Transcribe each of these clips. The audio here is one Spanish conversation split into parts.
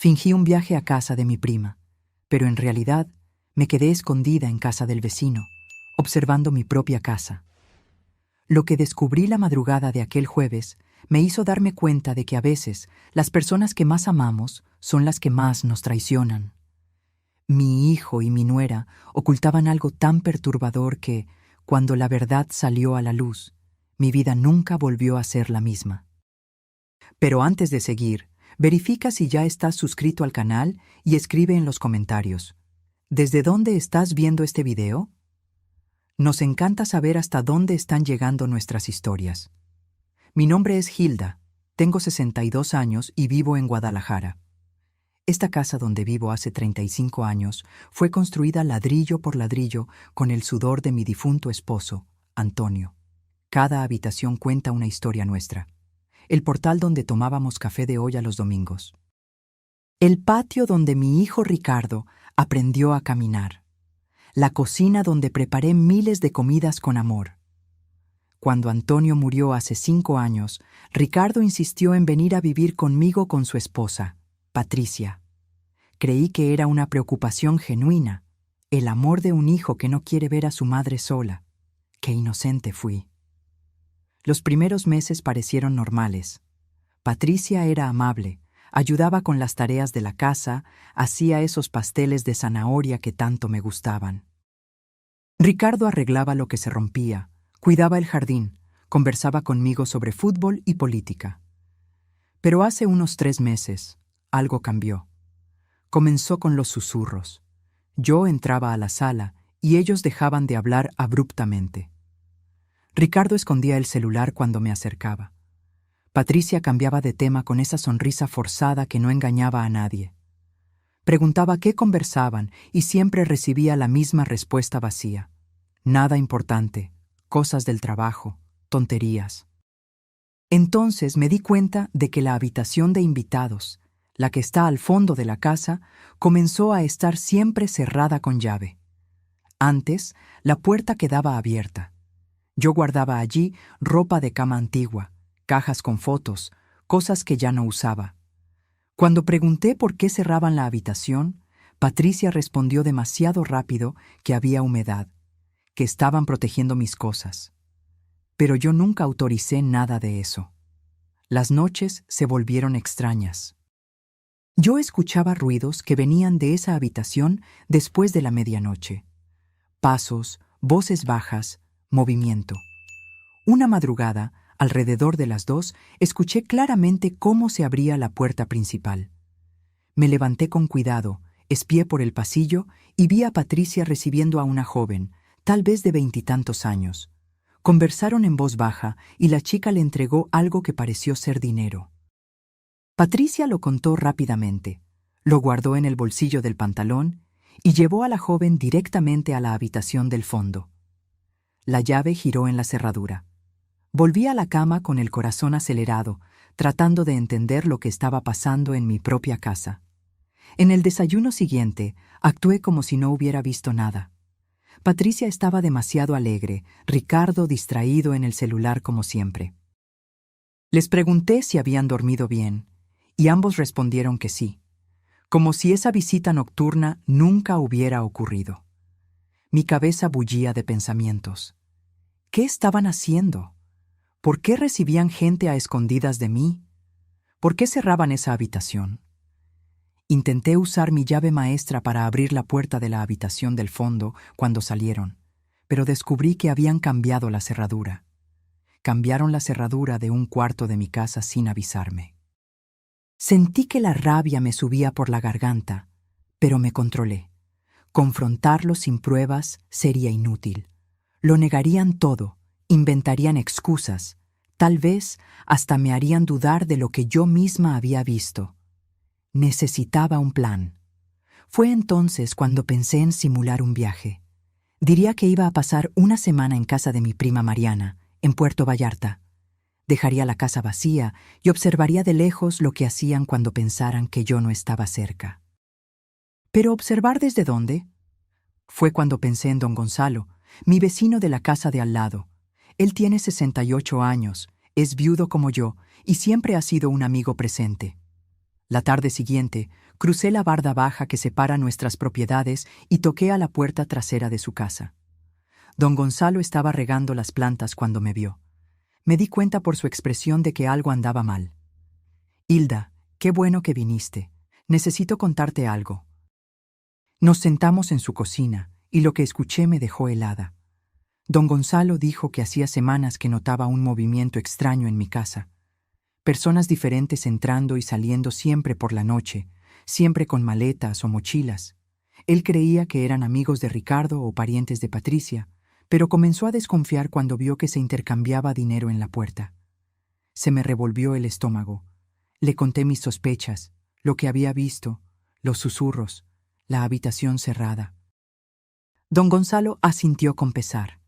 Fingí un viaje a casa de mi prima, pero en realidad me quedé escondida en casa del vecino, observando mi propia casa. Lo que descubrí la madrugada de aquel jueves me hizo darme cuenta de que a veces las personas que más amamos son las que más nos traicionan. Mi hijo y mi nuera ocultaban algo tan perturbador que, cuando la verdad salió a la luz, mi vida nunca volvió a ser la misma. Pero antes de seguir, verifica si ya estás suscrito al canal y escribe en los comentarios: ¿desde dónde estás viendo este video? Nos encanta saber hasta dónde están llegando nuestras historias. Mi nombre es Hilda, tengo 62 años y vivo en Guadalajara. Esta casa donde vivo hace 35 años fue construida ladrillo por ladrillo con el sudor de mi difunto esposo, Antonio. Cada habitación cuenta una historia nuestra. El portal donde tomábamos café de olla los domingos. El patio donde mi hijo Ricardo aprendió a caminar. La cocina donde preparé miles de comidas con amor. Cuando Antonio murió hace 5 años, Ricardo insistió en venir a vivir conmigo con su esposa, Patricia. Creí que era una preocupación genuina, el amor de un hijo que no quiere ver a su madre sola. Qué inocente fui. Los primeros meses parecieron normales. Patricia era amable, ayudaba con las tareas de la casa, hacía esos pasteles de zanahoria que tanto me gustaban. Ricardo arreglaba lo que se rompía, cuidaba el jardín, conversaba conmigo sobre fútbol y política. Pero hace unos 3 meses, algo cambió. Comenzó con los susurros. Yo entraba a la sala y ellos dejaban de hablar abruptamente. Ricardo escondía el celular cuando me acercaba. Patricia cambiaba de tema con esa sonrisa forzada que no engañaba a nadie. Preguntaba qué conversaban y siempre recibía la misma respuesta vacía. Nada importante, cosas del trabajo, tonterías. Entonces me di cuenta de que la habitación de invitados, la que está al fondo de la casa, comenzó a estar siempre cerrada con llave. Antes, la puerta quedaba abierta. Yo guardaba allí ropa de cama antigua, cajas con fotos, cosas que ya no usaba. Cuando pregunté por qué cerraban la habitación, Patricia respondió demasiado rápido que había humedad, que estaban protegiendo mis cosas. Pero yo nunca autoricé nada de eso. Las noches se volvieron extrañas. Yo escuchaba ruidos que venían de esa habitación después de la medianoche. Pasos, voces bajas, movimiento. Una madrugada, alrededor de las 2, escuché claramente cómo se abría la puerta principal. Me levanté con cuidado, espié por el pasillo y vi a Patricia recibiendo a una joven, tal vez de 20 y tantos años. Conversaron en voz baja y la chica le entregó algo que pareció ser dinero. Patricia lo contó rápidamente, lo guardó en el bolsillo del pantalón y llevó a la joven directamente a la habitación del fondo. La llave giró en la cerradura. Volví a la cama con el corazón acelerado, tratando de entender lo que estaba pasando en mi propia casa. En el desayuno siguiente, actué como si no hubiera visto nada. Patricia estaba demasiado alegre, Ricardo distraído en el celular como siempre. Les pregunté si habían dormido bien, y ambos respondieron que sí, como si esa visita nocturna nunca hubiera ocurrido. Mi cabeza bullía de pensamientos. ¿Qué estaban haciendo? ¿Por qué recibían gente a escondidas de mí? ¿Por qué cerraban esa habitación? Intenté usar mi llave maestra para abrir la puerta de la habitación del fondo cuando salieron, pero descubrí que habían cambiado la cerradura. Cambiaron la cerradura de un cuarto de mi casa sin avisarme. Sentí que la rabia me subía por la garganta, pero me controlé. Confrontarlos sin pruebas sería inútil. Lo negarían todo, inventarían excusas, tal vez hasta me harían dudar de lo que yo misma había visto. Necesitaba un plan. Fue entonces cuando pensé en simular un viaje. Diría que iba a pasar una semana en casa de mi prima Mariana, en Puerto Vallarta. Dejaría la casa vacía y observaría de lejos lo que hacían cuando pensaran que yo no estaba cerca. ¿Pero observar desde dónde? Fue cuando pensé en don Gonzalo, mi vecino de la casa de al lado. Él tiene 68 años, es viudo como yo y siempre ha sido un amigo presente. La tarde siguiente, crucé la barda baja que separa nuestras propiedades y toqué a la puerta trasera de su casa. Don Gonzalo estaba regando las plantas cuando me vio. Me di cuenta por su expresión de que algo andaba mal. «Hilda, qué bueno que viniste. Necesito contarte algo». Nos sentamos en su cocina y lo que escuché me dejó helada. Don Gonzalo dijo que hacía semanas que notaba un movimiento extraño en mi casa. Personas diferentes entrando y saliendo siempre por la noche, siempre con maletas o mochilas. Él creía que eran amigos de Ricardo o parientes de Patricia, pero comenzó a desconfiar cuando vio que se intercambiaba dinero en la puerta. Se me revolvió el estómago. Le conté mis sospechas, lo que había visto, los susurros, la habitación cerrada. Don Gonzalo asintió con pesar.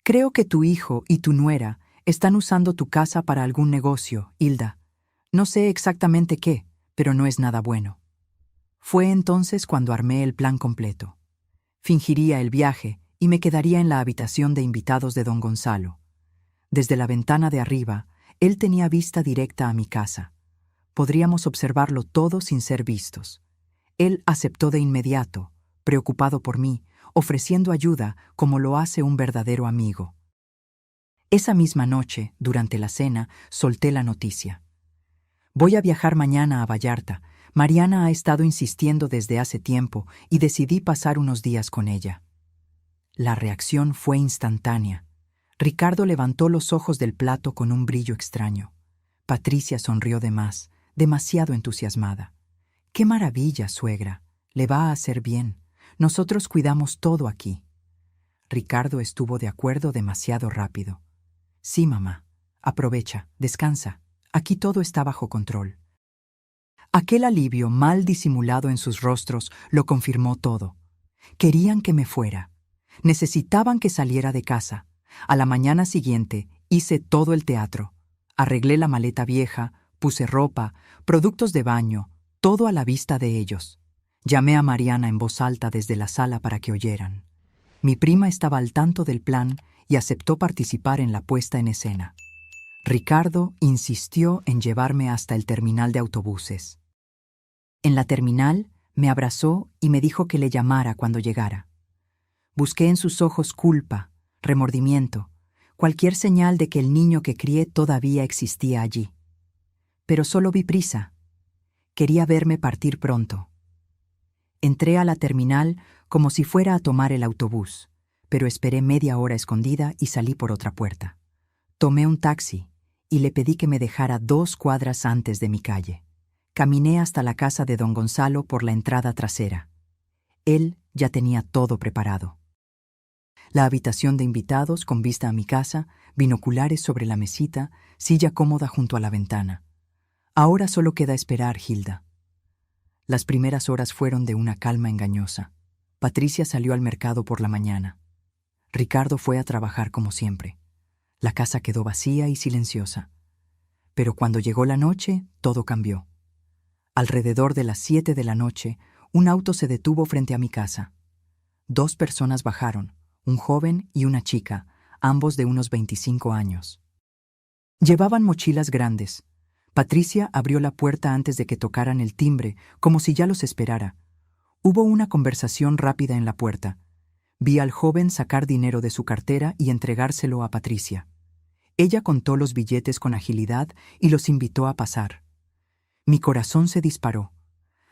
«Creo que tu hijo y tu nuera están usando tu casa para algún negocio, Hilda. No sé exactamente qué, pero no es nada bueno». Fue entonces cuando armé el plan completo. Fingiría el viaje y me quedaría en la habitación de invitados de don Gonzalo. Desde la ventana de arriba, él tenía vista directa a mi casa. Podríamos observarlo todo sin ser vistos. Él aceptó de inmediato, preocupado por mí, ofreciendo ayuda como lo hace un verdadero amigo. Esa misma noche, durante la cena, solté la noticia. «Voy a viajar mañana a Vallarta. Mariana ha estado insistiendo desde hace tiempo y decidí pasar unos días con ella». La reacción fue instantánea. Ricardo levantó los ojos del plato con un brillo extraño. Patricia sonrió de más, demasiado entusiasmada. «¡Qué maravilla, suegra! Le va a hacer bien. Nosotros cuidamos todo aquí». Ricardo estuvo de acuerdo demasiado rápido. «Sí, mamá. Aprovecha, descansa. Aquí todo está bajo control». Aquel alivio mal disimulado en sus rostros lo confirmó todo. Querían que me fuera. Necesitaban que saliera de casa. A la mañana siguiente hice todo el teatro. Arreglé la maleta vieja, puse ropa, productos de baño, todo a la vista de ellos. Llamé a Mariana en voz alta desde la sala para que oyeran. Mi prima estaba al tanto del plan y aceptó participar en la puesta en escena. Ricardo insistió en llevarme hasta el terminal de autobuses. En la terminal me abrazó y me dijo que le llamara cuando llegara. Busqué en sus ojos culpa, remordimiento, cualquier señal de que el niño que crié todavía existía allí. Pero solo vi prisa. Quería verme partir pronto. Entré a la terminal como si fuera a tomar el autobús, pero esperé media hora escondida y salí por otra puerta. Tomé un taxi y le pedí que me dejara 2 cuadras antes de mi calle. Caminé hasta la casa de don Gonzalo por la entrada trasera. Él ya tenía todo preparado. La habitación de invitados con vista a mi casa, binoculares sobre la mesita, silla cómoda junto a la ventana. Ahora solo queda esperar, Hilda. Las primeras horas fueron de una calma engañosa. Patricia salió al mercado por la mañana. Ricardo fue a trabajar como siempre. La casa quedó vacía y silenciosa. Pero cuando llegó la noche, todo cambió. Alrededor de las 7 de la noche, un auto se detuvo frente a mi casa. 2 personas bajaron, un joven y una chica, ambos de unos 25 años. Llevaban mochilas grandes. Patricia abrió la puerta antes de que tocaran el timbre, como si ya los esperara. Hubo una conversación rápida en la puerta. Vi al joven sacar dinero de su cartera y entregárselo a Patricia. Ella contó los billetes con agilidad y los invitó a pasar. Mi corazón se disparó.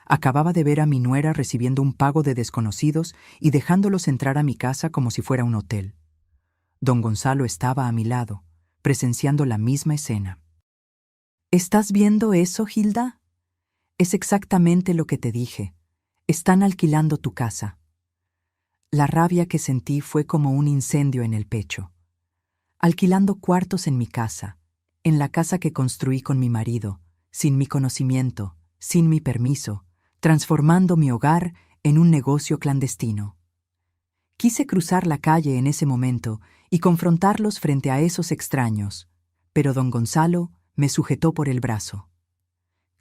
Acababa de ver a mi nuera recibiendo un pago de desconocidos y dejándolos entrar a mi casa como si fuera un hotel. Don Gonzalo estaba a mi lado, presenciando la misma escena. ¿Estás viendo eso, Hilda? Es exactamente lo que te dije. Están alquilando tu casa. La rabia que sentí fue como un incendio en el pecho. Alquilando cuartos en mi casa, en la casa que construí con mi marido, sin mi conocimiento, sin mi permiso, transformando mi hogar en un negocio clandestino. Quise cruzar la calle en ese momento y confrontarlos frente a esos extraños, pero don Gonzalo me sujetó por el brazo.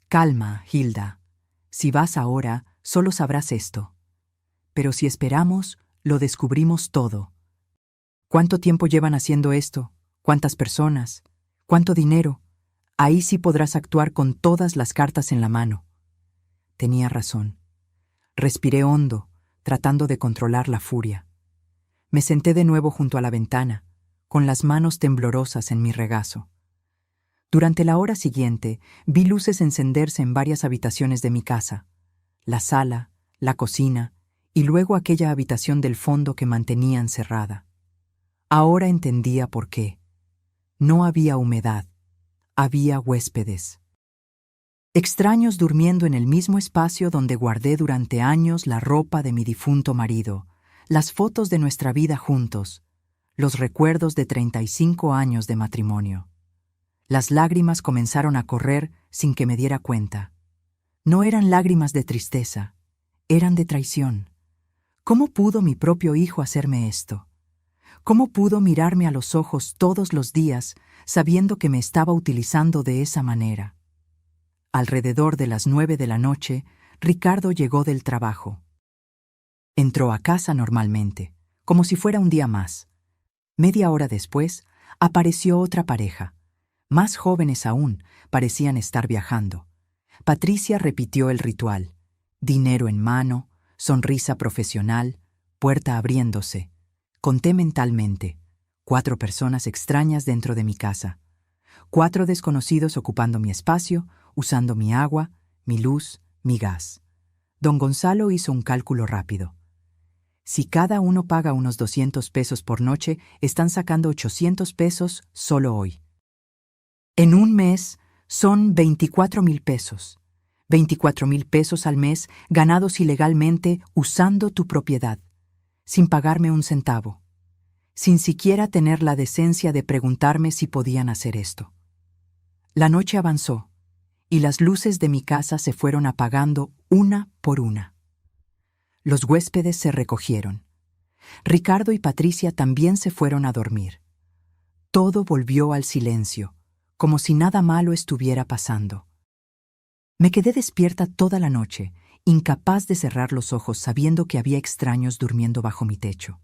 «Calma, Hilda. Si vas ahora, solo sabrás esto. Pero si esperamos, lo descubrimos todo. ¿Cuánto tiempo llevan haciendo esto? ¿Cuántas personas? ¿Cuánto dinero? Ahí sí podrás actuar con todas las cartas en la mano. Tenía razón. Respiré hondo, tratando de controlar la furia. Me senté de nuevo junto a la ventana, con las manos temblorosas en mi regazo. Durante la hora siguiente, vi luces encenderse en varias habitaciones de mi casa, la sala, la cocina y luego aquella habitación del fondo que mantenían cerrada. Ahora entendía por qué. No había humedad, había huéspedes. Extraños durmiendo en el mismo espacio donde guardé durante años la ropa de mi difunto marido, las fotos de nuestra vida juntos, los recuerdos de 35 años de matrimonio. Las lágrimas comenzaron a correr sin que me diera cuenta. No eran lágrimas de tristeza, eran de traición. ¿Cómo pudo mi propio hijo hacerme esto? ¿Cómo pudo mirarme a los ojos todos los días sabiendo que me estaba utilizando de esa manera? Alrededor de las 9 de la noche, Ricardo llegó del trabajo. Entró a casa normalmente, como si fuera un día más. Media hora después, apareció otra pareja. Más jóvenes aún, parecían estar viajando. Patricia repitió el ritual. Dinero en mano, sonrisa profesional, puerta abriéndose. Conté mentalmente. 4 personas extrañas dentro de mi casa. 4 desconocidos ocupando mi espacio, usando mi agua, mi luz, mi gas. Don Gonzalo hizo un cálculo rápido. Si cada uno paga unos 200 pesos por noche, están sacando 800 pesos solo hoy. En un mes son 24,000 pesos. 24,000 pesos al mes ganados ilegalmente usando tu propiedad, sin pagarme un centavo, sin siquiera tener la decencia de preguntarme si podían hacer esto. La noche avanzó, y las luces de mi casa se fueron apagando una por una. Los huéspedes se recogieron. Ricardo y Patricia también se fueron a dormir. Todo volvió al silencio, como si nada malo estuviera pasando. Me quedé despierta toda la noche, incapaz de cerrar los ojos sabiendo que había extraños durmiendo bajo mi techo.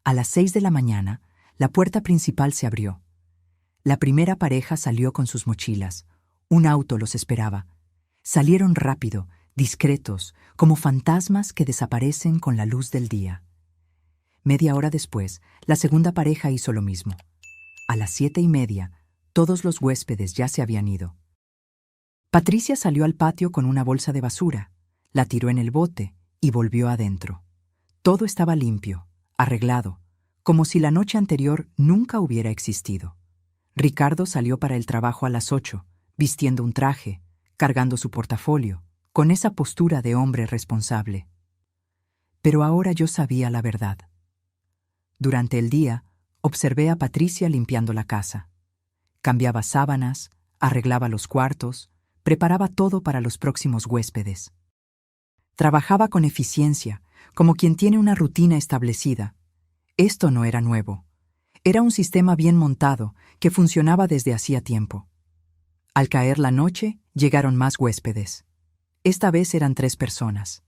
A las 6 de la mañana, la puerta principal se abrió. La primera pareja salió con sus mochilas. Un auto los esperaba. Salieron rápido, discretos, como fantasmas que desaparecen con la luz del día. Media hora después, la segunda pareja hizo lo mismo. A las 7:30, todos los huéspedes ya se habían ido. Patricia salió al patio con una bolsa de basura, la tiró en el bote y volvió adentro. Todo estaba limpio, arreglado, como si la noche anterior nunca hubiera existido. Ricardo salió para el trabajo a las 8, vistiendo un traje, cargando su portafolio, con esa postura de hombre responsable. Pero ahora yo sabía la verdad. Durante el día, observé a Patricia limpiando la casa. Cambiaba sábanas, arreglaba los cuartos, preparaba todo para los próximos huéspedes. Trabajaba con eficiencia, como quien tiene una rutina establecida. Esto no era nuevo. Era un sistema bien montado que funcionaba desde hacía tiempo. Al caer la noche, llegaron más huéspedes. Esta vez eran 3 personas.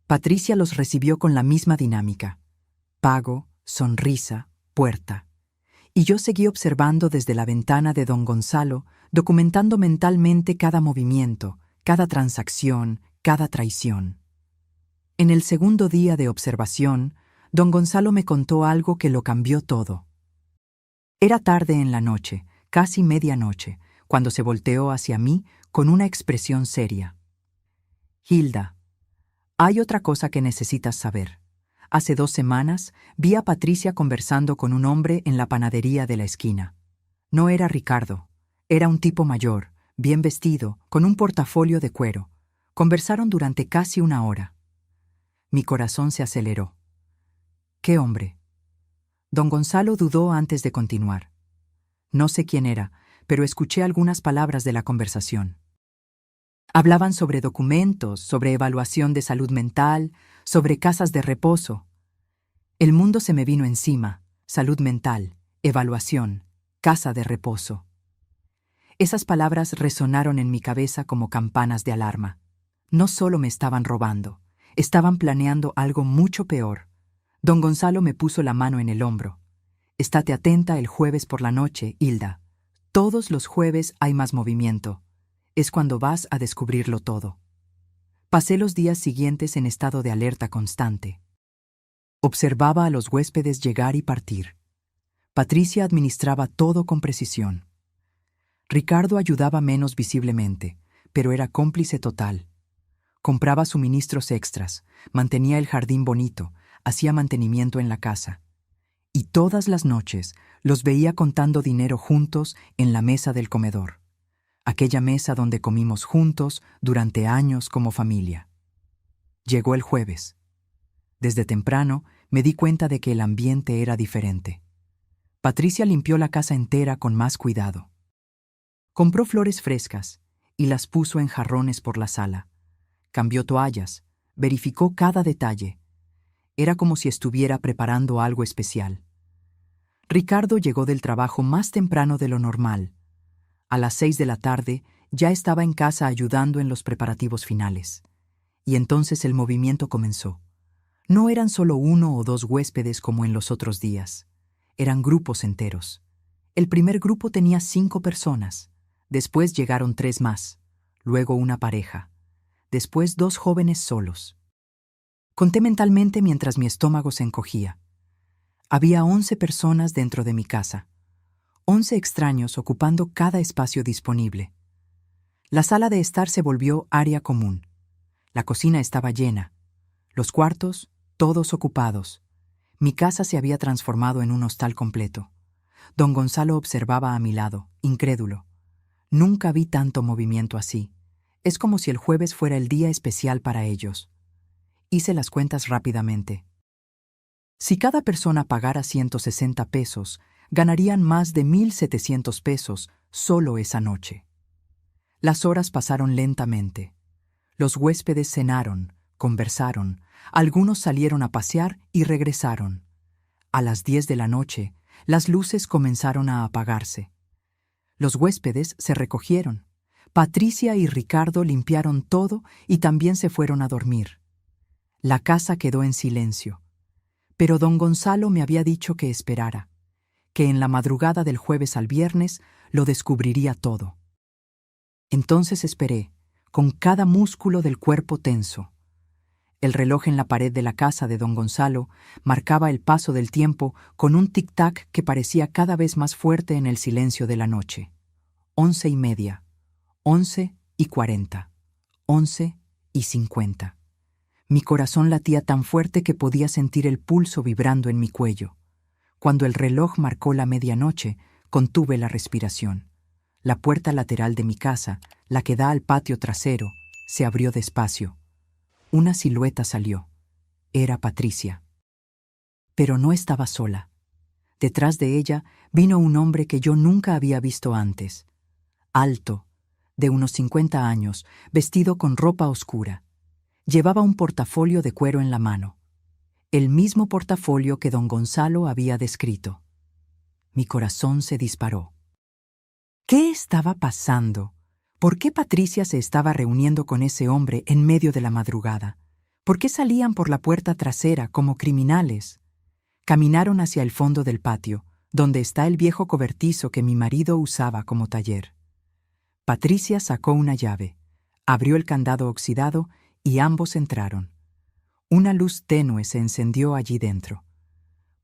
Patricia los recibió con la misma dinámica. Pago, sonrisa, puerta. Y yo seguí observando desde la ventana de don Gonzalo, documentando mentalmente cada movimiento, cada transacción, cada traición. En el segundo día de observación, don Gonzalo me contó algo que lo cambió todo. Era tarde en la noche, casi medianoche, cuando se volteó hacia mí con una expresión seria. Hilda, hay otra cosa que necesitas saber. Hace 2 semanas vi a Patricia conversando con un hombre en la panadería de la esquina. No era Ricardo, era un tipo mayor, bien vestido, con un portafolio de cuero. Conversaron durante casi 1 hora. Mi corazón se aceleró. ¿Qué hombre? Don Gonzalo dudó antes de continuar. No sé quién era, pero escuché algunas palabras de la conversación. Hablaban sobre documentos, sobre evaluación de salud mental, sobre casas de reposo. El mundo se me vino encima: salud mental, evaluación, casa de reposo. Esas palabras resonaron en mi cabeza como campanas de alarma. No solo me estaban robando, estaban planeando algo mucho peor. Don Gonzalo me puso la mano en el hombro. Estate atenta el jueves por la noche, Hilda. Todos los jueves hay más movimiento. Es cuando vas a descubrirlo todo. Pasé los días siguientes en estado de alerta constante. Observaba a los huéspedes llegar y partir. Patricia administraba todo con precisión. Ricardo ayudaba menos visiblemente, pero era cómplice total. Compraba suministros extras, mantenía el jardín bonito, hacía mantenimiento en la casa. Y todas las noches los veía contando dinero juntos en la mesa del comedor. Aquella mesa donde comimos juntos durante años como familia. Llegó el jueves. Desde temprano me di cuenta de que el ambiente era diferente. Patricia limpió la casa entera con más cuidado. Compró flores frescas y las puso en jarrones por la sala. Cambió toallas, verificó cada detalle. Era como si estuviera preparando algo especial. Ricardo llegó del trabajo más temprano de lo normal. A las 6 de la tarde ya estaba en casa ayudando en los preparativos finales. Y entonces el movimiento comenzó. No eran solo 1 o 2 huéspedes como en los otros días. Eran grupos enteros. El primer grupo tenía 5 personas. Después llegaron 3 más. Luego una pareja. Después 2 jóvenes solos. Conté mentalmente mientras mi estómago se encogía. Había 11 personas dentro de mi casa. 11 extraños ocupando cada espacio disponible. La sala de estar se volvió área común. La cocina estaba llena. Los cuartos, todos ocupados. Mi casa se había transformado en un hostal completo. Don Gonzalo observaba a mi lado, incrédulo. Nunca vi tanto movimiento así. Es como si el jueves fuera el día especial para ellos. Hice las cuentas rápidamente. Si cada persona pagara 160 pesos, ganarían más de 1,700 pesos solo esa noche. Las horas pasaron lentamente. Los huéspedes cenaron, conversaron, algunos salieron a pasear y regresaron. A las 10 de la noche, las luces comenzaron a apagarse. Los huéspedes se recogieron. Patricia y Ricardo limpiaron todo y también se fueron a dormir. La casa quedó en silencio. Pero don Gonzalo me había dicho que esperara, que en la madrugada del jueves al viernes lo descubriría todo. Entonces esperé, con cada músculo del cuerpo tenso. El reloj en la pared de la casa de don Gonzalo marcaba el paso del tiempo con un tic-tac que parecía cada vez más fuerte en el silencio de la noche. 11:30, 11:40, 11:50. Mi corazón latía tan fuerte que podía sentir el pulso vibrando en mi cuello. Cuando el reloj marcó la medianoche, contuve la respiración. La puerta lateral de mi casa, la que da al patio trasero, se abrió despacio. Una silueta salió. Era Patricia. Pero no estaba sola. Detrás de ella vino un hombre que yo nunca había visto antes. Alto, de unos 50 años, vestido con ropa oscura. Llevaba un portafolio de cuero en la mano. El mismo portafolio que don Gonzalo había descrito. Mi corazón se disparó. ¿Qué estaba pasando? ¿Por qué Patricia se estaba reuniendo con ese hombre en medio de la madrugada? ¿Por qué salían por la puerta trasera como criminales? Caminaron hacia el fondo del patio, donde está el viejo cobertizo que mi marido usaba como taller. Patricia sacó una llave, abrió el candado oxidado y ambos entraron. Una luz tenue se encendió allí dentro.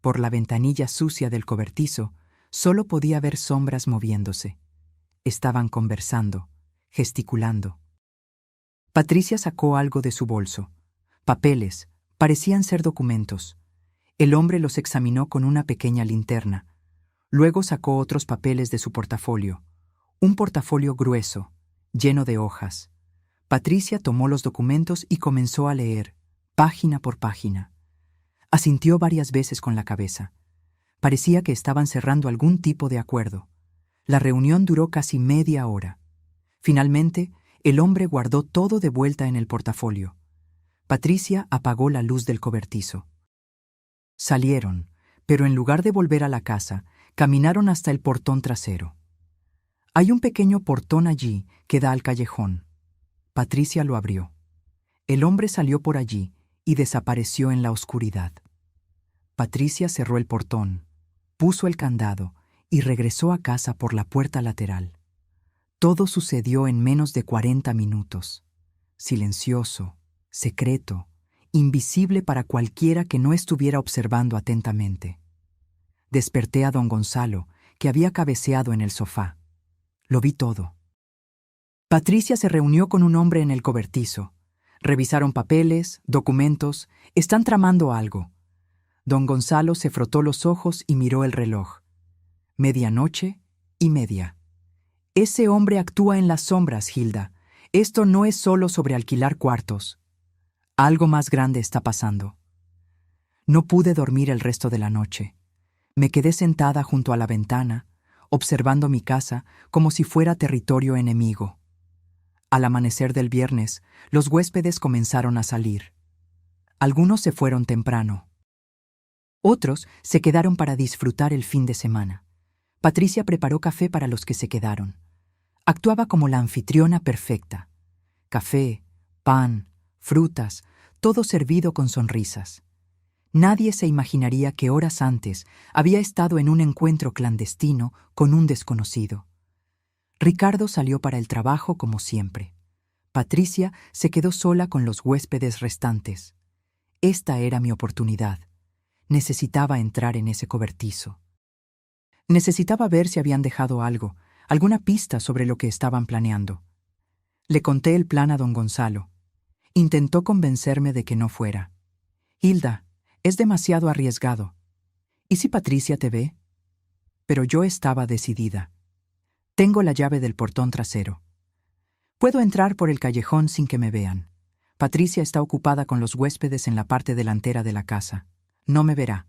Por la ventanilla sucia del cobertizo, solo podía ver sombras moviéndose. Estaban conversando, gesticulando. Patricia sacó algo de su bolso. Papeles, parecían ser documentos. El hombre los examinó con una pequeña linterna. Luego sacó otros papeles de su portafolio. Un portafolio grueso, lleno de hojas. Patricia tomó los documentos y comenzó a leer, página por página. Asintió varias veces con la cabeza. Parecía que estaban cerrando algún tipo de acuerdo. La reunión duró casi media hora. Finalmente, el hombre guardó todo de vuelta en el portafolio. Patricia apagó la luz del cobertizo. Salieron, pero en lugar de volver a la casa, caminaron hasta el portón trasero. Hay un pequeño portón allí que da al callejón. Patricia lo abrió. El hombre salió por allí y desapareció en la oscuridad. Patricia cerró el portón, puso el candado y regresó a casa por la puerta lateral. Todo sucedió en menos de 40 minutos. Silencioso, secreto, invisible para cualquiera que no estuviera observando atentamente. Desperté a don Gonzalo, que había cabeceado en el sofá. Lo vi todo. Patricia se reunió con un hombre en el cobertizo. Revisaron papeles, documentos, están tramando algo. Don Gonzalo se frotó los ojos y miró el reloj. 00:30. Ese hombre actúa en las sombras, Hilda. Esto no es solo sobre alquilar cuartos. Algo más grande está pasando. No pude dormir el resto de la noche. Me quedé sentada junto a la ventana, observando mi casa como si fuera territorio enemigo. Al amanecer del viernes, los huéspedes comenzaron a salir. Algunos se fueron temprano. Otros se quedaron para disfrutar el fin de semana. Patricia preparó café para los que se quedaron. Actuaba como la anfitriona perfecta. Café, pan, frutas, todo servido con sonrisas. Nadie se imaginaría que horas antes había estado en un encuentro clandestino con un desconocido. Ricardo salió para el trabajo como siempre. Patricia se quedó sola con los huéspedes restantes. Esta era mi oportunidad. Necesitaba entrar en ese cobertizo. Necesitaba ver si habían dejado algo, alguna pista sobre lo que estaban planeando. Le conté el plan a don Gonzalo. Intentó convencerme de que no fuera. Hilda, es demasiado arriesgado. ¿Y si Patricia te ve? Pero yo estaba decidida. Tengo la llave del portón trasero. Puedo entrar por el callejón sin que me vean. Patricia está ocupada con los huéspedes en la parte delantera de la casa. No me verá.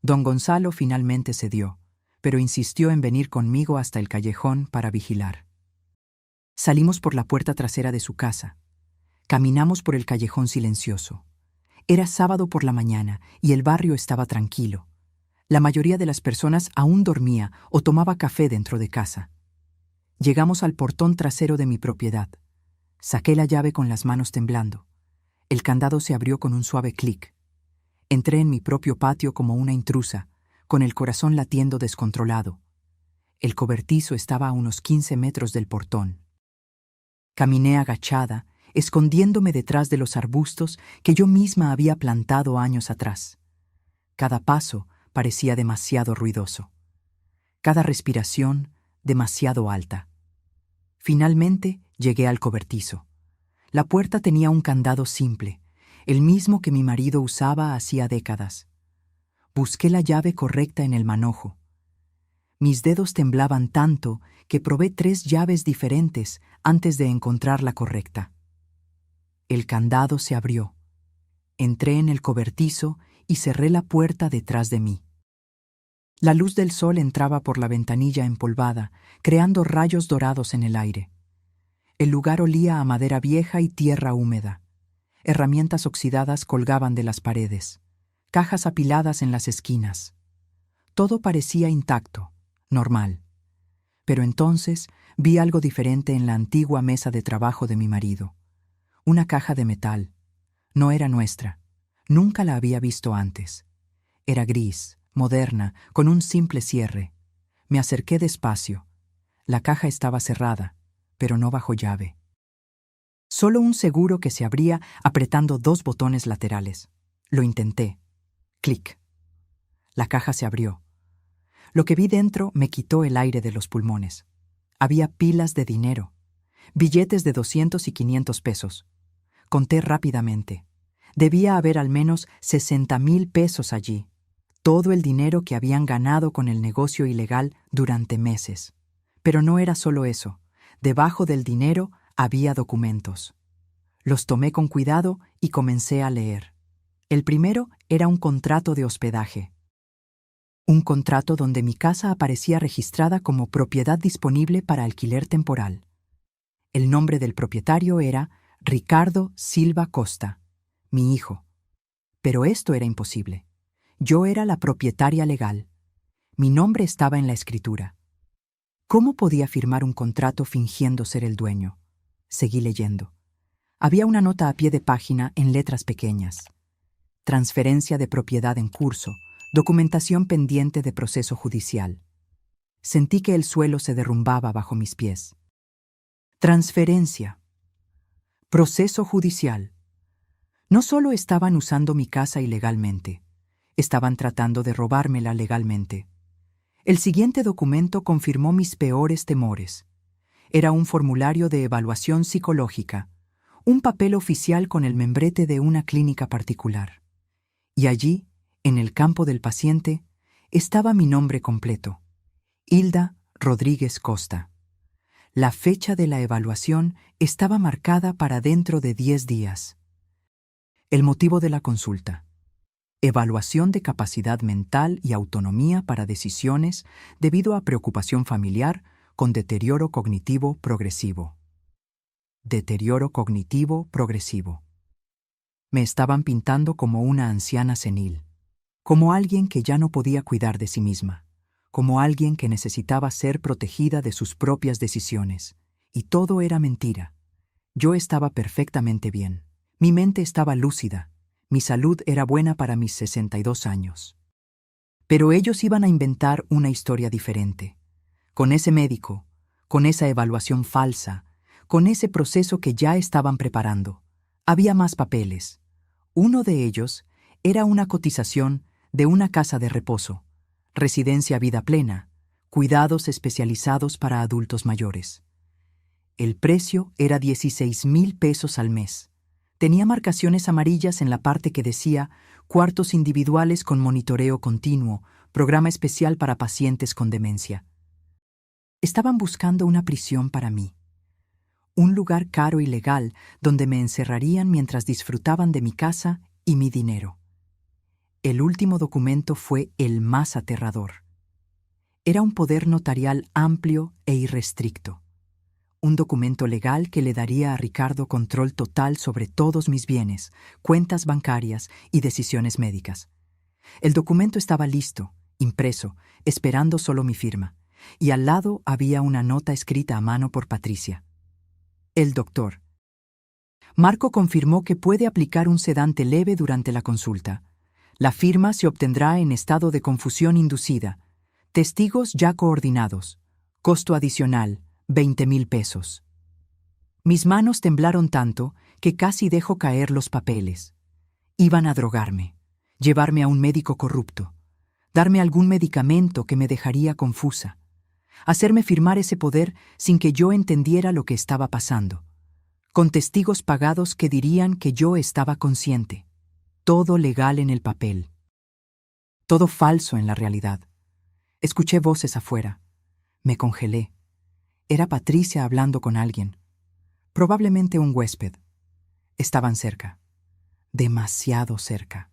Don Gonzalo finalmente cedió, pero insistió en venir conmigo hasta el callejón para vigilar. Salimos por la puerta trasera de su casa. Caminamos por el callejón silencioso. Era sábado por la mañana y el barrio estaba tranquilo. La mayoría de las personas aún dormía o tomaba café dentro de casa. Llegamos al portón trasero de mi propiedad. Saqué la llave con las manos temblando. El candado se abrió con un suave clic. Entré en mi propio patio como una intrusa, con el corazón latiendo descontrolado. El cobertizo estaba a unos 15 metros del portón. Caminé agachada, escondiéndome detrás de los arbustos que yo misma había plantado años atrás. Cada paso parecía demasiado ruidoso. Cada respiración demasiado alta. Finalmente llegué al cobertizo. La puerta tenía un candado simple, el mismo que mi marido usaba hacía décadas. Busqué la llave correcta en el manojo. Mis dedos temblaban tanto que probé 3 llaves diferentes antes de encontrar la correcta. El candado se abrió. Entré en el cobertizo y cerré la puerta detrás de mí. La luz del sol entraba por la ventanilla empolvada, creando rayos dorados en el aire. El lugar olía a madera vieja y tierra húmeda. Herramientas oxidadas colgaban de las paredes, cajas apiladas en las esquinas. Todo parecía intacto, normal. Pero entonces vi algo diferente en la antigua mesa de trabajo de mi marido. Una caja de metal. No era nuestra. Nunca la había visto antes. Era gris, moderna, con un simple cierre. Me acerqué despacio. La caja estaba cerrada, pero no bajo llave. Solo un seguro que se abría apretando 2 botones laterales. Lo intenté. Clic. La caja se abrió. Lo que vi dentro me quitó el aire de los pulmones. Había pilas de dinero. Billetes de 200 y 500 pesos. Conté rápidamente. Debía haber al menos 60,000 pesos allí. Todo el dinero que habían ganado con el negocio ilegal durante meses. Pero no era solo eso. Debajo del dinero había documentos. Los tomé con cuidado y comencé a leer. El primero era un contrato de hospedaje. Un contrato donde mi casa aparecía registrada como propiedad disponible para alquiler temporal. El nombre del propietario era Ricardo Silva Costa, mi hijo. Pero esto era imposible. Yo era la propietaria legal. Mi nombre estaba en la escritura. ¿Cómo podía firmar un contrato fingiendo ser el dueño? Seguí leyendo. Había una nota a pie de página en letras pequeñas. Transferencia de propiedad en curso, documentación pendiente de proceso judicial. sentí que el suelo se derrumbaba bajo mis pies. Transferencia. Proceso judicial. No solo estaban usando mi casa ilegalmente, estaban tratando de robármela legalmente. El siguiente documento confirmó mis peores temores. Era un formulario de evaluación psicológica, un papel oficial con el membrete de una clínica particular. Y allí, en el campo del paciente, estaba mi nombre completo: Hilda Rodríguez Costa. La fecha de la evaluación estaba marcada para dentro de 10 días. El motivo de la consulta: evaluación de capacidad mental y autonomía para decisiones debido a preocupación familiar con deterioro cognitivo progresivo. Deterioro cognitivo progresivo. Me estaban pintando como una anciana senil, como alguien que ya no podía cuidar de sí misma, como alguien que necesitaba ser protegida de sus propias decisiones. Y todo era mentira. Yo estaba perfectamente bien. Mi mente estaba lúcida. Mi salud era buena para mis 62 años. Pero ellos iban a inventar una historia diferente. Con ese médico, con esa evaluación falsa, con ese proceso que ya estaban preparando, había más papeles. Uno de ellos era una cotización de una casa de reposo, residencia vida plena, cuidados especializados para adultos mayores. El precio era 16,000 pesos al mes. Tenía marcaciones amarillas en la parte que decía cuartos individuales con monitoreo continuo, programa especial para pacientes con demencia. Estaban buscando una prisión para mí. Un lugar caro y legal donde me encerrarían mientras disfrutaban de mi casa y mi dinero. El último documento fue el más aterrador. Era un poder notarial amplio e irrestricto. Un documento legal que le daría a Ricardo control total sobre todos mis bienes, cuentas bancarias y decisiones médicas. El documento estaba listo, impreso, esperando solo mi firma, y al lado había una nota escrita a mano por Patricia. El doctor. Marco confirmó que puede aplicar un sedante leve durante la consulta. La firma se obtendrá en estado de confusión inducida. Testigos ya coordinados. Costo adicional: 20,000 pesos. Mis manos temblaron tanto que casi dejo caer los papeles. Iban a drogarme, llevarme a un médico corrupto, darme algún medicamento que me dejaría confusa, hacerme firmar ese poder sin que yo entendiera lo que estaba pasando, con testigos pagados que dirían que yo estaba consciente. Todo legal en el papel. Todo falso en la realidad. Escuché voces afuera. Me congelé. Era Patricia hablando con alguien. Probablemente un huésped. Estaban cerca. Demasiado cerca.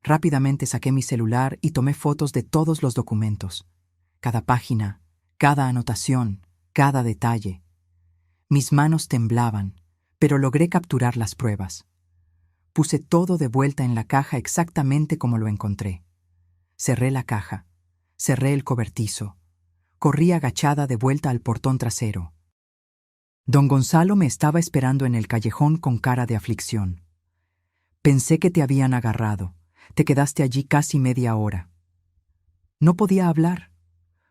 Rápidamente saqué mi celular y tomé fotos de todos los documentos. Cada página, cada anotación, cada detalle. Mis manos temblaban, pero logré capturar las pruebas. Puse todo de vuelta en la caja exactamente como lo encontré. Cerré la caja, cerré el cobertizo. Corrí agachada de vuelta al portón trasero. Don Gonzalo me estaba esperando en el callejón con cara de aflicción. Pensé que te habían agarrado. Te quedaste allí casi media hora. No podía hablar.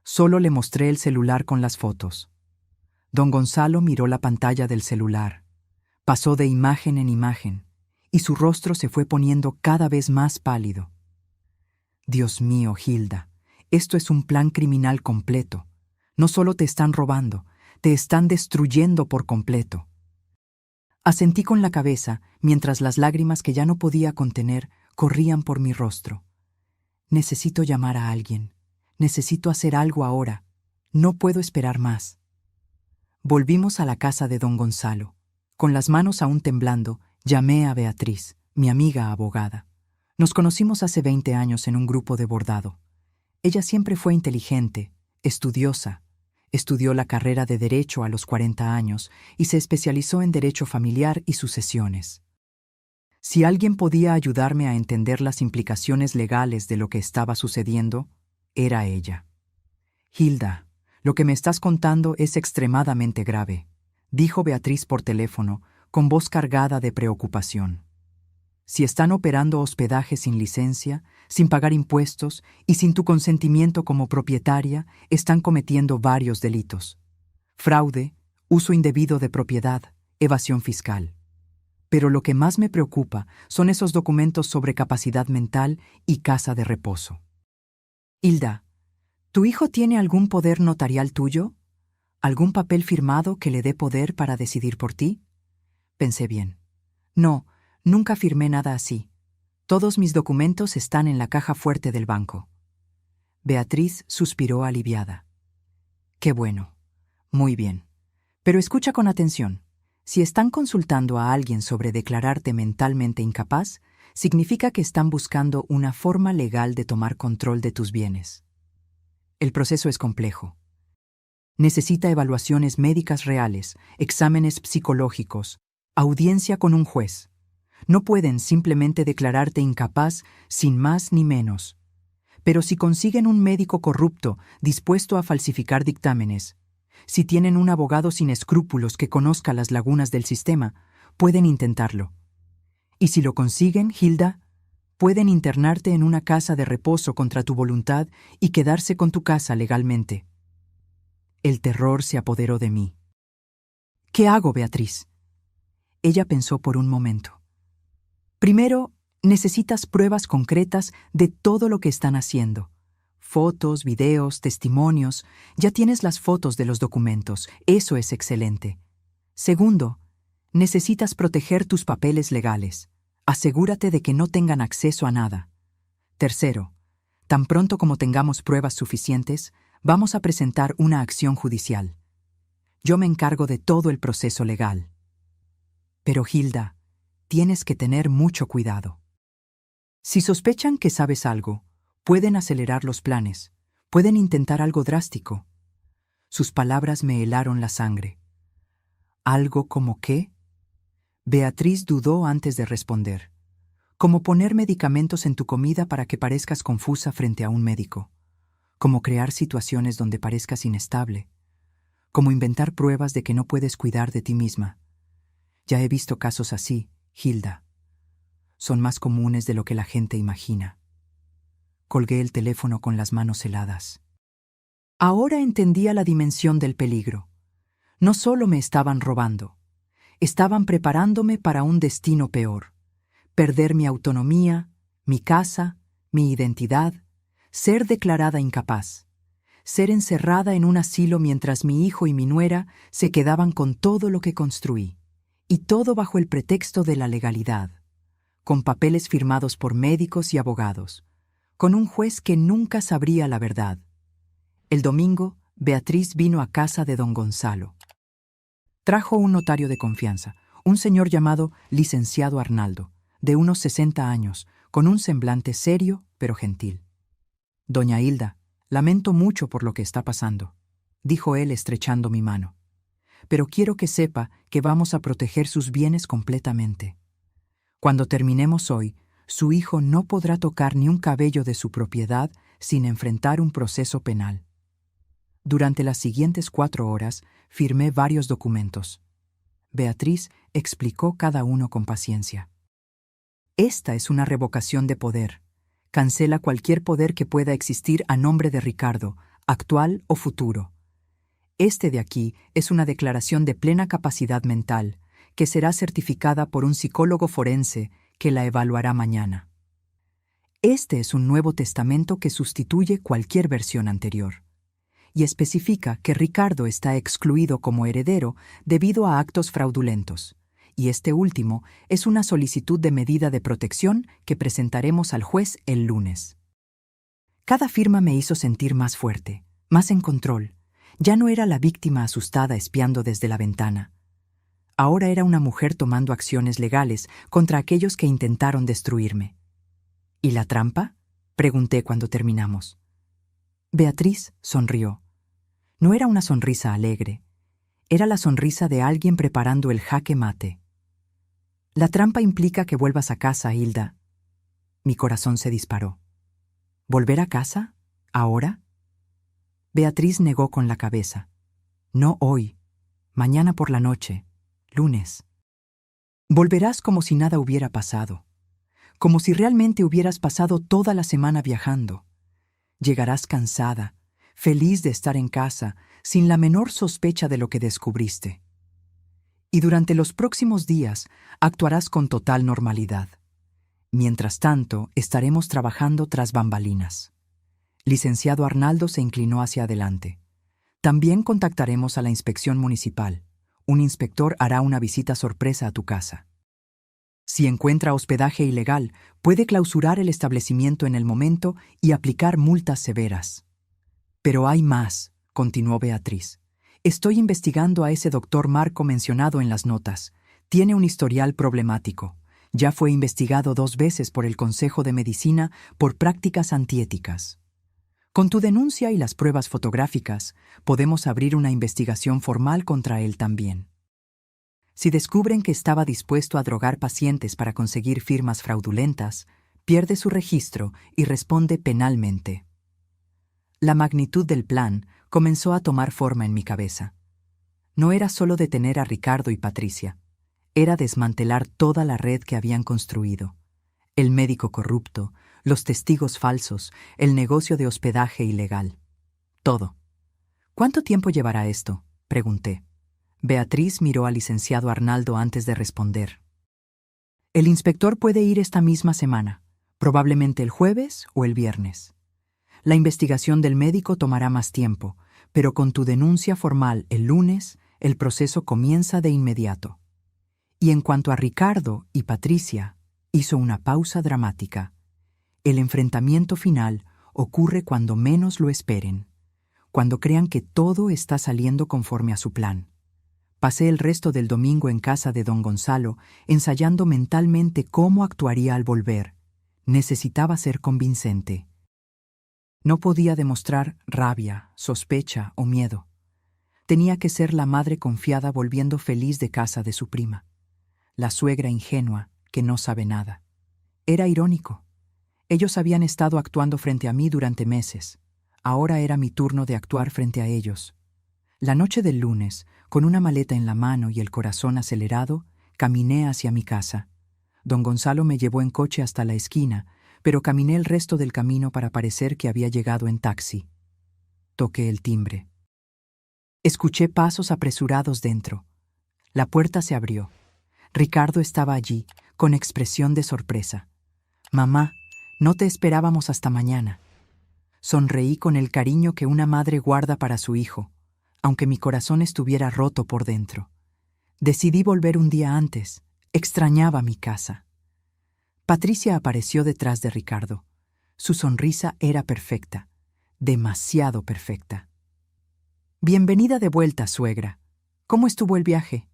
Solo le mostré el celular con las fotos. Don Gonzalo miró la pantalla del celular. Pasó de imagen en imagen, y su rostro se fue poniendo cada vez más pálido. Dios mío, Hilda, esto es un plan criminal completo. No solo te están robando, te están destruyendo por completo. Asentí con la cabeza mientras las lágrimas que ya no podía contener corrían por mi rostro. Necesito llamar a alguien. Necesito hacer algo ahora. No puedo esperar más. Volvimos a la casa de don Gonzalo. Con las manos aún temblando, llamé a Beatriz, mi amiga abogada. Nos conocimos hace 20 años en un grupo de bordado. Ella siempre fue inteligente, estudiosa. Estudió la carrera de Derecho a los 40 años y se especializó en Derecho Familiar y Sucesiones. Si alguien podía ayudarme a entender las implicaciones legales de lo que estaba sucediendo, era ella. Hilda, lo que me estás contando es extremadamente grave, dijo Beatriz por teléfono, con voz cargada de preocupación. Si están operando hospedaje sin licencia, sin pagar impuestos y sin tu consentimiento como propietaria, están cometiendo varios delitos: fraude, uso indebido de propiedad, evasión fiscal. Pero lo que más me preocupa son esos documentos sobre capacidad mental y casa de reposo. Hilda, ¿tu hijo tiene algún poder notarial tuyo? ¿Algún papel firmado que le dé poder para decidir por ti? Pensé bien. No, nunca firmé nada así. Todos mis documentos están en la caja fuerte del banco. Beatriz suspiró aliviada. Qué bueno. Muy bien. Pero escucha con atención. Si están consultando a alguien sobre declararte mentalmente incapaz, significa que están buscando una forma legal de tomar control de tus bienes. El proceso es complejo. Necesita evaluaciones médicas reales, exámenes psicológicos, audiencia con un juez. No pueden simplemente declararte incapaz sin más ni menos. Pero si consiguen un médico corrupto dispuesto a falsificar dictámenes, si tienen un abogado sin escrúpulos que conozca las lagunas del sistema, pueden intentarlo. Y si lo consiguen, Hilda, pueden internarte en una casa de reposo contra tu voluntad y quedarse con tu casa legalmente. El terror se apoderó de mí. ¿Qué hago, Beatriz? Ella pensó por un momento. Primero, necesitas pruebas concretas de todo lo que están haciendo. Fotos, videos, testimonios. Ya tienes las fotos de los documentos. Eso es excelente. Segundo, necesitas proteger tus papeles legales. Asegúrate de que no tengan acceso a nada. Tercero, tan pronto como tengamos pruebas suficientes, vamos a presentar una acción judicial. Yo me encargo de todo el proceso legal. Pero, Hilda, tienes que tener mucho cuidado. Si sospechan que sabes algo, pueden acelerar los planes, pueden intentar algo drástico. Sus palabras me helaron la sangre. ¿Algo como qué? Beatriz dudó antes de responder. Como poner medicamentos en tu comida para que parezcas confusa frente a un médico. Como crear situaciones donde parezcas inestable. Como inventar pruebas de que no puedes cuidar de ti misma. Ya he visto casos así, Hilda. Son más comunes de lo que la gente imagina. Colgué el teléfono con las manos heladas. Ahora entendía la dimensión del peligro. No solo me estaban robando, estaban preparándome para un destino peor. Perder mi autonomía, mi casa, mi identidad, ser declarada incapaz, ser encerrada en un asilo mientras mi hijo y mi nuera se quedaban con todo lo que construí, y todo bajo el pretexto de la legalidad, con papeles firmados por médicos y abogados, con un juez que nunca sabría la verdad. El domingo, Beatriz vino a casa de don Gonzalo. Trajo un notario de confianza, un señor llamado licenciado Arnaldo, de unos 60 años, con un semblante serio pero gentil. Doña Hilda, lamento mucho por lo que está pasando, dijo él estrechando mi mano. Pero quiero que sepa que vamos a proteger sus bienes completamente. Cuando terminemos hoy, su hijo no podrá tocar ni un cabello de su propiedad sin enfrentar un proceso penal. Durante las siguientes 4 horas, firmé varios documentos. Beatriz explicó cada uno con paciencia. Esta es una revocación de poder. Cancela cualquier poder que pueda existir a nombre de Ricardo, actual o futuro. Este de aquí es una declaración de plena capacidad mental, que será certificada por un psicólogo forense que la evaluará mañana. Este es un nuevo testamento que sustituye cualquier versión anterior, y especifica que Ricardo está excluido como heredero debido a actos fraudulentos, y este último es una solicitud de medida de protección que presentaremos al juez el lunes. Cada firma me hizo sentir más fuerte, más en control. Ya no era la víctima asustada espiando desde la ventana. Ahora era una mujer tomando acciones legales contra aquellos que intentaron destruirme. ¿Y la trampa?, pregunté cuando terminamos. Beatriz sonrió. No era una sonrisa alegre. Era la sonrisa de alguien preparando el jaque mate. La trampa implica que vuelvas a casa, Hilda. Mi corazón se disparó. ¿Volver a casa? ¿Ahora? Beatriz negó con la cabeza. No hoy. Mañana por la noche. Lunes. Volverás como si nada hubiera pasado. como si realmente hubieras pasado toda la semana viajando. Llegarás cansada, feliz de estar en casa, sin la menor sospecha de lo que descubriste. Y durante los próximos días actuarás con total normalidad. Mientras tanto, estaremos trabajando tras bambalinas. Licenciado Arnaldo se inclinó hacia adelante. También contactaremos a la inspección municipal. Un inspector hará una visita sorpresa a tu casa. Si encuentra hospedaje ilegal, puede clausurar el establecimiento en el momento y aplicar multas severas. Pero hay más, continuó Beatriz. Estoy investigando a ese doctor Marco mencionado en las notas. Tiene un historial problemático. Ya fue investigado 2 veces por el Consejo de Medicina por prácticas antiéticas. Con tu denuncia y las pruebas fotográficas, podemos abrir una investigación formal contra él también. Si descubren que estaba dispuesto a drogar pacientes para conseguir firmas fraudulentas, pierde su registro y responde penalmente. La magnitud del plan comenzó a tomar forma en mi cabeza. No era solo detener a Ricardo y Patricia, era desmantelar toda la red que habían construido. El médico corrupto, los testigos falsos, el negocio de hospedaje ilegal. Todo. ¿Cuánto tiempo llevará esto?, pregunté. Beatriz miró al licenciado Arnaldo antes de responder. El inspector puede ir esta misma semana, probablemente el jueves o el viernes. La investigación del médico tomará más tiempo, pero con tu denuncia formal el lunes, el proceso comienza de inmediato. Y en cuanto a Ricardo y Patricia, hizo una pausa dramática. El enfrentamiento final ocurre cuando menos lo esperen, cuando crean que todo está saliendo conforme a su plan. Pasé el resto del domingo en casa de don Gonzalo, ensayando mentalmente cómo actuaría al volver. Necesitaba ser convincente. No podía demostrar rabia, sospecha o miedo. Tenía que ser la madre confiada volviendo feliz de casa de su prima. La suegra ingenua que no sabe nada. Era irónico. Ellos habían estado actuando frente a mí durante meses. Ahora era mi turno de actuar frente a ellos. La noche del lunes, con una maleta en la mano y el corazón acelerado, caminé hacia mi casa. Don Gonzalo me llevó en coche hasta la esquina, pero caminé el resto del camino para parecer que había llegado en taxi. Toqué el timbre. Escuché pasos apresurados dentro. La puerta se abrió. Ricardo estaba allí, con expresión de sorpresa. «Mamá, no te esperábamos hasta mañana». Sonreí con el cariño que una madre guarda para su hijo, aunque mi corazón estuviera roto por dentro. Decidí volver un día antes. Extrañaba mi casa. Patricia apareció detrás de Ricardo. Su sonrisa era perfecta, demasiado perfecta. «Bienvenida de vuelta, suegra. ¿Cómo estuvo el viaje?»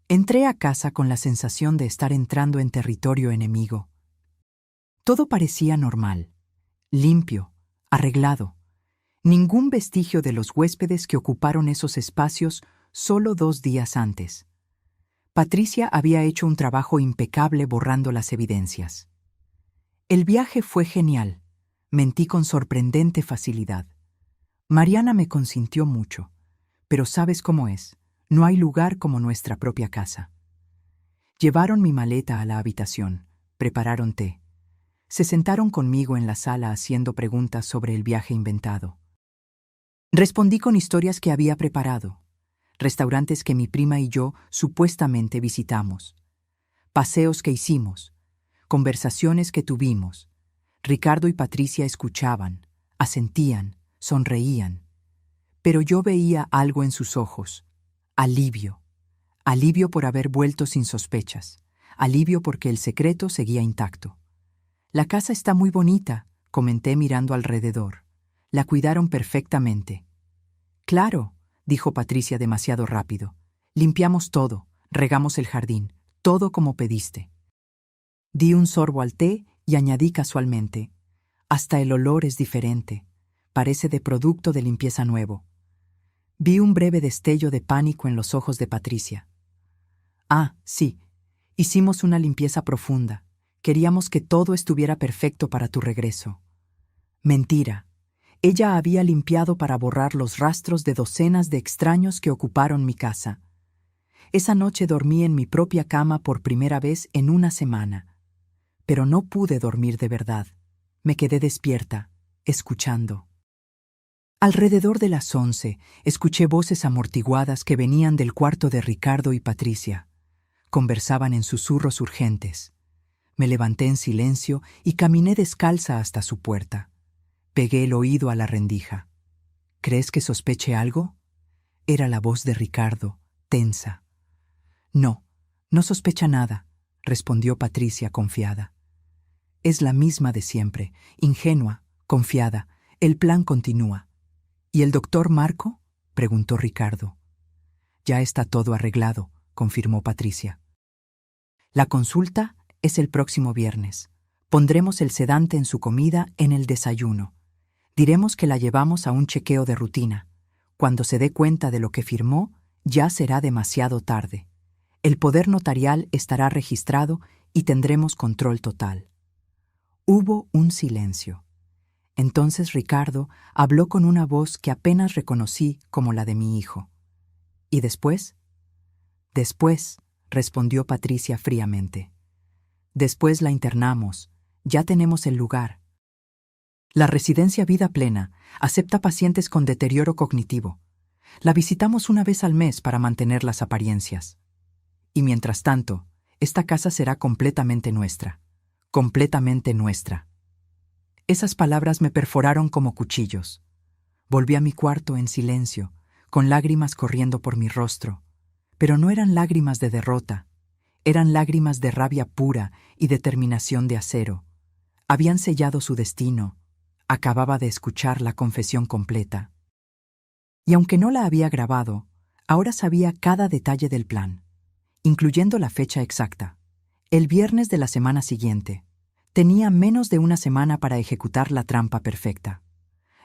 Entré a casa con la sensación de estar entrando en territorio enemigo. Todo parecía normal, limpio, arreglado. Ningún vestigio de los huéspedes que ocuparon esos espacios solo 2 días antes. Patricia había hecho un trabajo impecable borrando las evidencias. El viaje fue genial. Mentí con sorprendente facilidad. Mariana me consintió mucho, pero sabes cómo es. No hay lugar como nuestra propia casa. Llevaron mi maleta a la habitación, prepararon té. Se sentaron conmigo en la sala haciendo preguntas sobre el viaje inventado. Respondí con historias que había preparado, restaurantes que mi prima y yo supuestamente visitamos, paseos que hicimos, conversaciones que tuvimos. Ricardo y Patricia escuchaban, asentían, sonreían. Pero yo veía algo en sus ojos. Alivio. Alivio por haber vuelto sin sospechas. Alivio porque el secreto seguía intacto. «La casa está muy bonita», comenté mirando alrededor. «La cuidaron perfectamente». «Claro», dijo Patricia demasiado rápido. «Limpiamos todo, regamos el jardín, todo como pediste». Di un sorbo al té y añadí casualmente: «Hasta el olor es diferente. Parece de producto de limpieza nuevo». Vi un breve destello de pánico en los ojos de Patricia. «Ah, sí, hicimos una limpieza profunda. Queríamos que todo estuviera perfecto para tu regreso». Mentira. Ella había limpiado para borrar los rastros de docenas de extraños que ocuparon mi casa. Esa noche dormí en mi propia cama por primera vez en una semana. Pero no pude dormir de verdad. Me quedé despierta, escuchando. Alrededor de las 11, escuché voces amortiguadas que venían del cuarto de Ricardo y Patricia. Conversaban en susurros urgentes. Me levanté en silencio y caminé descalza hasta su puerta. Pegué el oído a la rendija. ¿Crees que sospeche algo? Era la voz de Ricardo, tensa. No, no sospecha nada, respondió Patricia confiada. Es la misma de siempre, ingenua, confiada. El plan continúa. ¿Y el doctor Marco? Preguntó Ricardo. Ya está todo arreglado, confirmó Patricia. La consulta es el próximo viernes. Pondremos el sedante en su comida en el desayuno. Diremos que la llevamos a un chequeo de rutina. Cuando se dé cuenta de lo que firmó, ya será demasiado tarde. El poder notarial estará registrado y tendremos control total. Hubo un silencio. Entonces Ricardo habló con una voz que apenas reconocí como la de mi hijo. ¿Y después? Después, respondió Patricia fríamente. Después la internamos. Ya tenemos el lugar. La residencia Vida Plena acepta pacientes con deterioro cognitivo. La visitamos una vez al mes para mantener las apariencias. Y mientras tanto, esta casa será completamente nuestra. Completamente nuestra. Esas palabras me perforaron como cuchillos. Volví a mi cuarto en silencio, con lágrimas corriendo por mi rostro. Pero no eran lágrimas de derrota. Eran lágrimas de rabia pura y determinación de acero. Habían sellado su destino. Acababa de escuchar la confesión completa. Y aunque no la había grabado, ahora sabía cada detalle del plan, incluyendo la fecha exacta. El viernes de la semana siguiente. Tenía menos de una semana para ejecutar la trampa perfecta.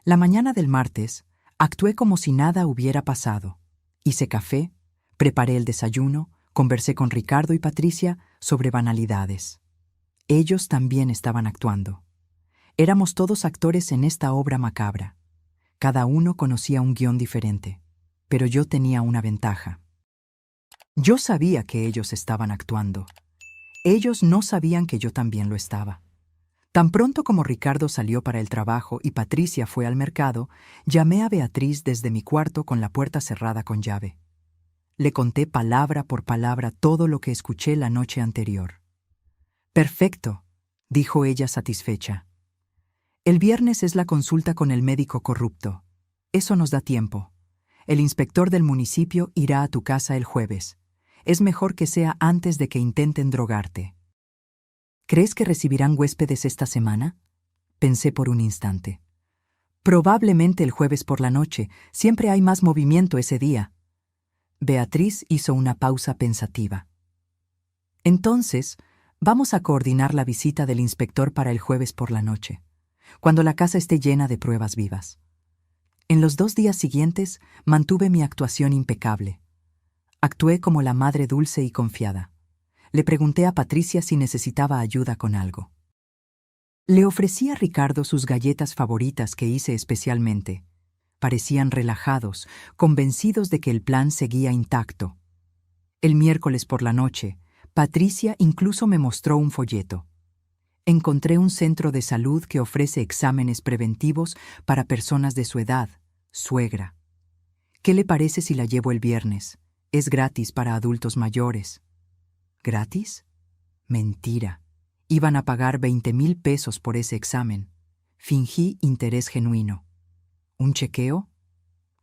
La mañana del martes, actué como si nada hubiera pasado. Hice café, preparé el desayuno, conversé con Ricardo y Patricia sobre banalidades. Ellos también estaban actuando. Éramos todos actores en esta obra macabra. Cada uno conocía un guión diferente, pero yo tenía una ventaja. Yo sabía que ellos estaban actuando. Ellos no sabían que yo también lo estaba. Tan pronto como Ricardo salió para el trabajo y Patricia fue al mercado, llamé a Beatriz desde mi cuarto con la puerta cerrada con llave. Le conté palabra por palabra todo lo que escuché la noche anterior. «Perfecto», dijo ella satisfecha. «El viernes es la consulta con el médico corrupto. Eso nos da tiempo. El inspector del municipio irá a tu casa el jueves. Es mejor que sea antes de que intenten drogarte». «¿Crees que recibirán huéspedes esta semana?», pensé por un instante. «Probablemente el jueves por la noche. Siempre hay más movimiento ese día». Beatriz hizo una pausa pensativa. «Entonces, vamos a coordinar la visita del inspector para el jueves por la noche, cuando la casa esté llena de pruebas vivas». En los 2 días siguientes mantuve mi actuación impecable. Actué como la madre dulce y confiada. Le pregunté a Patricia si necesitaba ayuda con algo. Le ofrecí a Ricardo sus galletas favoritas que hice especialmente. Parecían relajados, convencidos de que el plan seguía intacto. El miércoles por la noche, Patricia incluso me mostró un folleto. Encontré un centro de salud que ofrece exámenes preventivos para personas de su edad, suegra. ¿Qué le parece si la llevo el viernes? Es gratis para adultos mayores. ¿Gratis? Mentira. Iban a pagar 20,000 pesos por ese examen. Fingí interés genuino. ¿Un chequeo?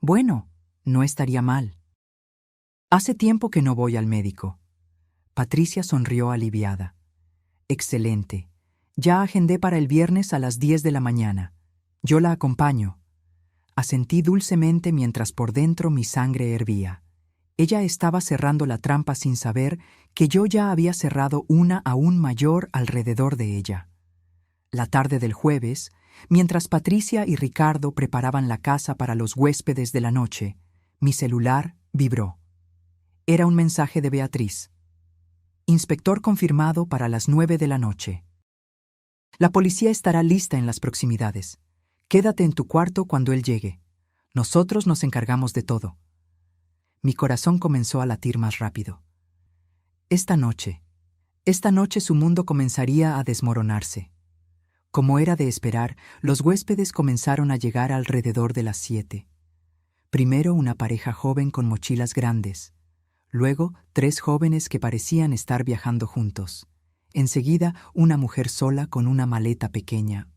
Bueno, no estaría mal. Hace tiempo que no voy al médico. Patricia sonrió aliviada. Excelente. Ya agendé para el viernes a las 10 de la mañana. Yo la acompaño. Asentí dulcemente mientras por dentro mi sangre hervía. Ella estaba cerrando la trampa sin saber que yo ya había cerrado una aún mayor alrededor de ella. La tarde del jueves, mientras Patricia y Ricardo preparaban la casa para los huéspedes de la noche, mi celular vibró. Era un mensaje de Beatriz. Inspector confirmado para las 9 de la noche. La policía estará lista en las proximidades. Quédate en tu cuarto cuando él llegue. Nosotros nos encargamos de todo. Mi corazón comenzó a latir más rápido. Esta noche, Esta noche su mundo comenzaría a desmoronarse. Como era de esperar, los huéspedes comenzaron a llegar alrededor de las 7. Primero una pareja joven con mochilas grandes. Luego 3 jóvenes que parecían estar viajando juntos. Enseguida una mujer sola con una maleta pequeña.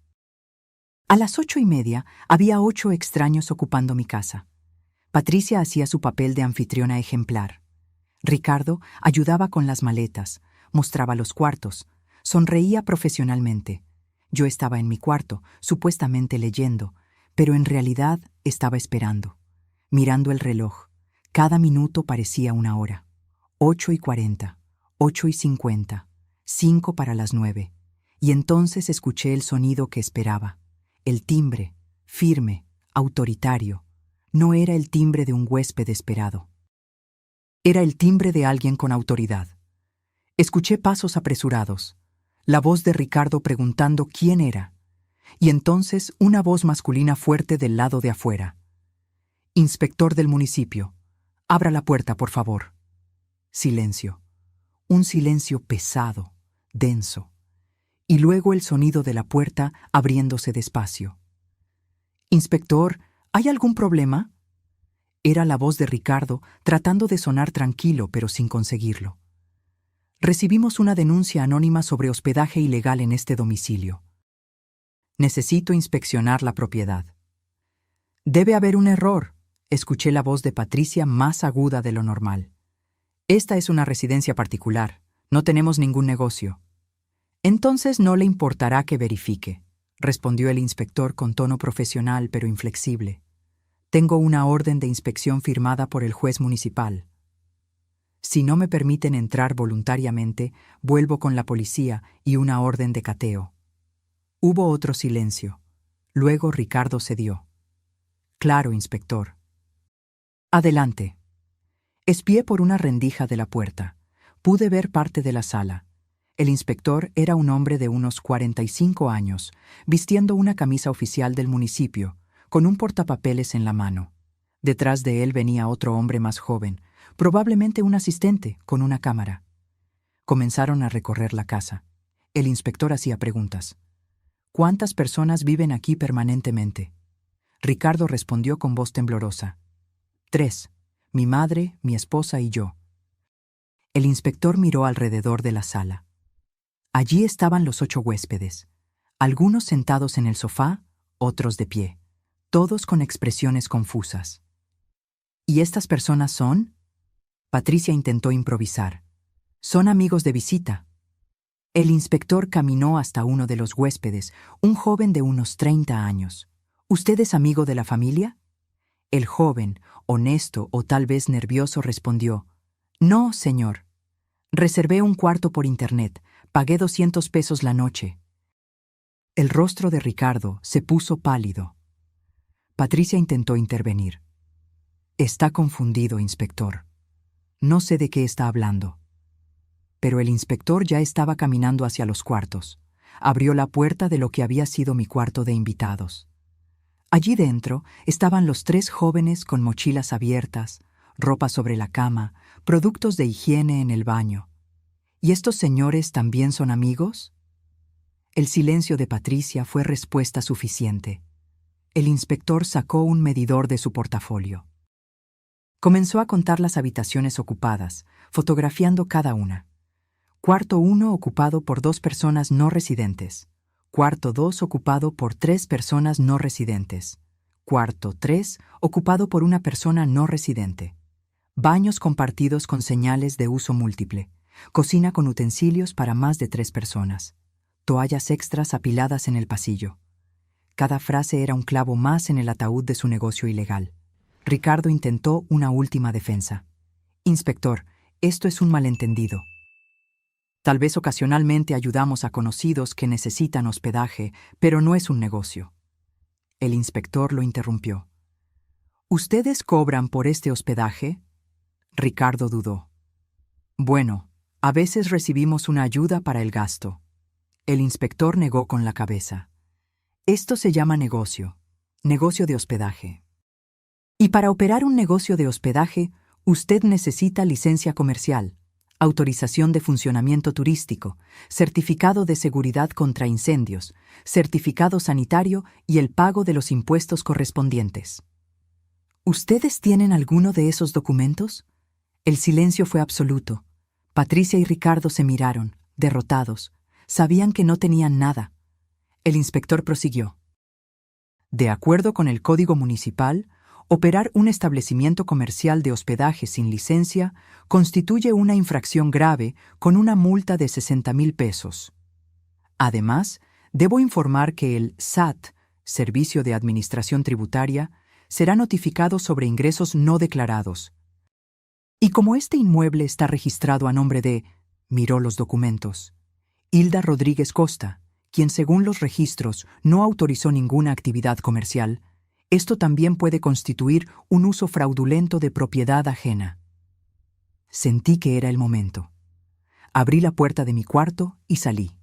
A las 8:30 había 8 extraños ocupando mi casa. Patricia hacía su papel de anfitriona ejemplar. Ricardo ayudaba con las maletas, mostraba los cuartos, sonreía profesionalmente. Yo estaba en mi cuarto, supuestamente leyendo, pero en realidad estaba esperando, mirando el reloj. Cada minuto parecía una hora. 8:40, 8:50, 5 para las 9. Y entonces escuché el sonido que esperaba. El timbre, firme, autoritario. No era el timbre de un huésped esperado. Era el timbre de alguien con autoridad. Escuché pasos apresurados, la voz de Ricardo preguntando quién era, y entonces una voz masculina fuerte del lado de afuera. «Inspector del municipio, abra la puerta, por favor». Silencio. Un silencio pesado, denso. Y luego el sonido de la puerta abriéndose despacio. «Inspector, ¿hay algún problema?» Era la voz de Ricardo tratando de sonar tranquilo, pero sin conseguirlo. «Recibimos una denuncia anónima sobre hospedaje ilegal en este domicilio. Necesito inspeccionar la propiedad». «Debe haber un error», escuché la voz de Patricia más aguda de lo normal. «Esta es una residencia particular. No tenemos ningún negocio». «Entonces no le importará que verifique», respondió el inspector con tono profesional pero inflexible. «Tengo una orden de inspección firmada por el juez municipal. Si no me permiten entrar voluntariamente, vuelvo con la policía y una orden de cateo». Hubo otro silencio. Luego Ricardo cedió. «Claro, inspector». «Adelante». Espié por una rendija de la puerta. Pude ver parte de la sala. El inspector era un hombre de unos 45 años, vistiendo una camisa oficial del municipio, con un portapapeles en la mano. Detrás de él venía otro hombre más joven, probablemente un asistente, con una cámara. Comenzaron a recorrer la casa. El inspector hacía preguntas. «¿Cuántas personas viven aquí permanentemente?» Ricardo respondió con voz temblorosa. 3. Mi madre, mi esposa y yo». El inspector miró alrededor de la sala. Allí estaban los 8 huéspedes, algunos sentados en el sofá, otros de pie, todos con expresiones confusas. «¿Y estas personas son?» Patricia intentó improvisar. «Son amigos de visita». El inspector caminó hasta uno de los huéspedes, un joven de unos 30 años. «¿Usted es amigo de la familia?» El joven, honesto o tal vez nervioso, respondió: «No, señor. Reservé un cuarto por internet. Pagué 200 pesos la noche». El rostro de Ricardo se puso pálido. Patricia intentó intervenir. «Está confundido, inspector. No sé de qué está hablando». Pero el inspector ya estaba caminando hacia los cuartos. Abrió la puerta de lo que había sido mi cuarto de invitados. Allí dentro estaban los 3 jóvenes con mochilas abiertas, ropa sobre la cama, productos de higiene en el baño. ¿Y estos señores también son amigos? El silencio de Patricia fue respuesta suficiente. El inspector sacó un medidor de su portafolio. Comenzó a contar las habitaciones ocupadas, fotografiando cada una. Cuarto 1 ocupado por 2 personas no residentes. Cuarto 2 ocupado por 3 personas no residentes. Cuarto 3 ocupado por una persona no residente. Baños compartidos con señales de uso múltiple. Cocina con utensilios para más de 3 personas. Toallas extras apiladas en el pasillo. Cada frase era un clavo más en el ataúd de su negocio ilegal. Ricardo intentó una última defensa. «Inspector, esto es un malentendido. Tal vez ocasionalmente ayudamos a conocidos que necesitan hospedaje, pero no es un negocio». El inspector lo interrumpió. «¿Ustedes cobran por este hospedaje?» Ricardo dudó. «Bueno, a veces recibimos una ayuda para el gasto». El inspector negó con la cabeza. «Esto se llama negocio de hospedaje. Y para operar un negocio de hospedaje, usted necesita licencia comercial. autorización de funcionamiento turístico, certificado de seguridad contra incendios, certificado sanitario y el pago de los impuestos correspondientes. ¿Ustedes tienen alguno de esos documentos? El silencio fue absoluto. Patricia y Ricardo se miraron, derrotados. Sabían que no tenían nada. El inspector prosiguió. De acuerdo con el Código Municipal, operar un establecimiento comercial de hospedaje sin licencia constituye una infracción grave con una multa de 60,000 pesos. Además, debo informar que el SAT, Servicio de Administración Tributaria, será notificado sobre ingresos no declarados. Y como este inmueble está registrado a nombre de, miró los documentos, Hilda Rodríguez Costa, quien según los registros no autorizó ninguna actividad comercial, esto también puede constituir un uso fraudulento de propiedad ajena. Sentí que era el momento. Abrí la puerta de mi cuarto y salí.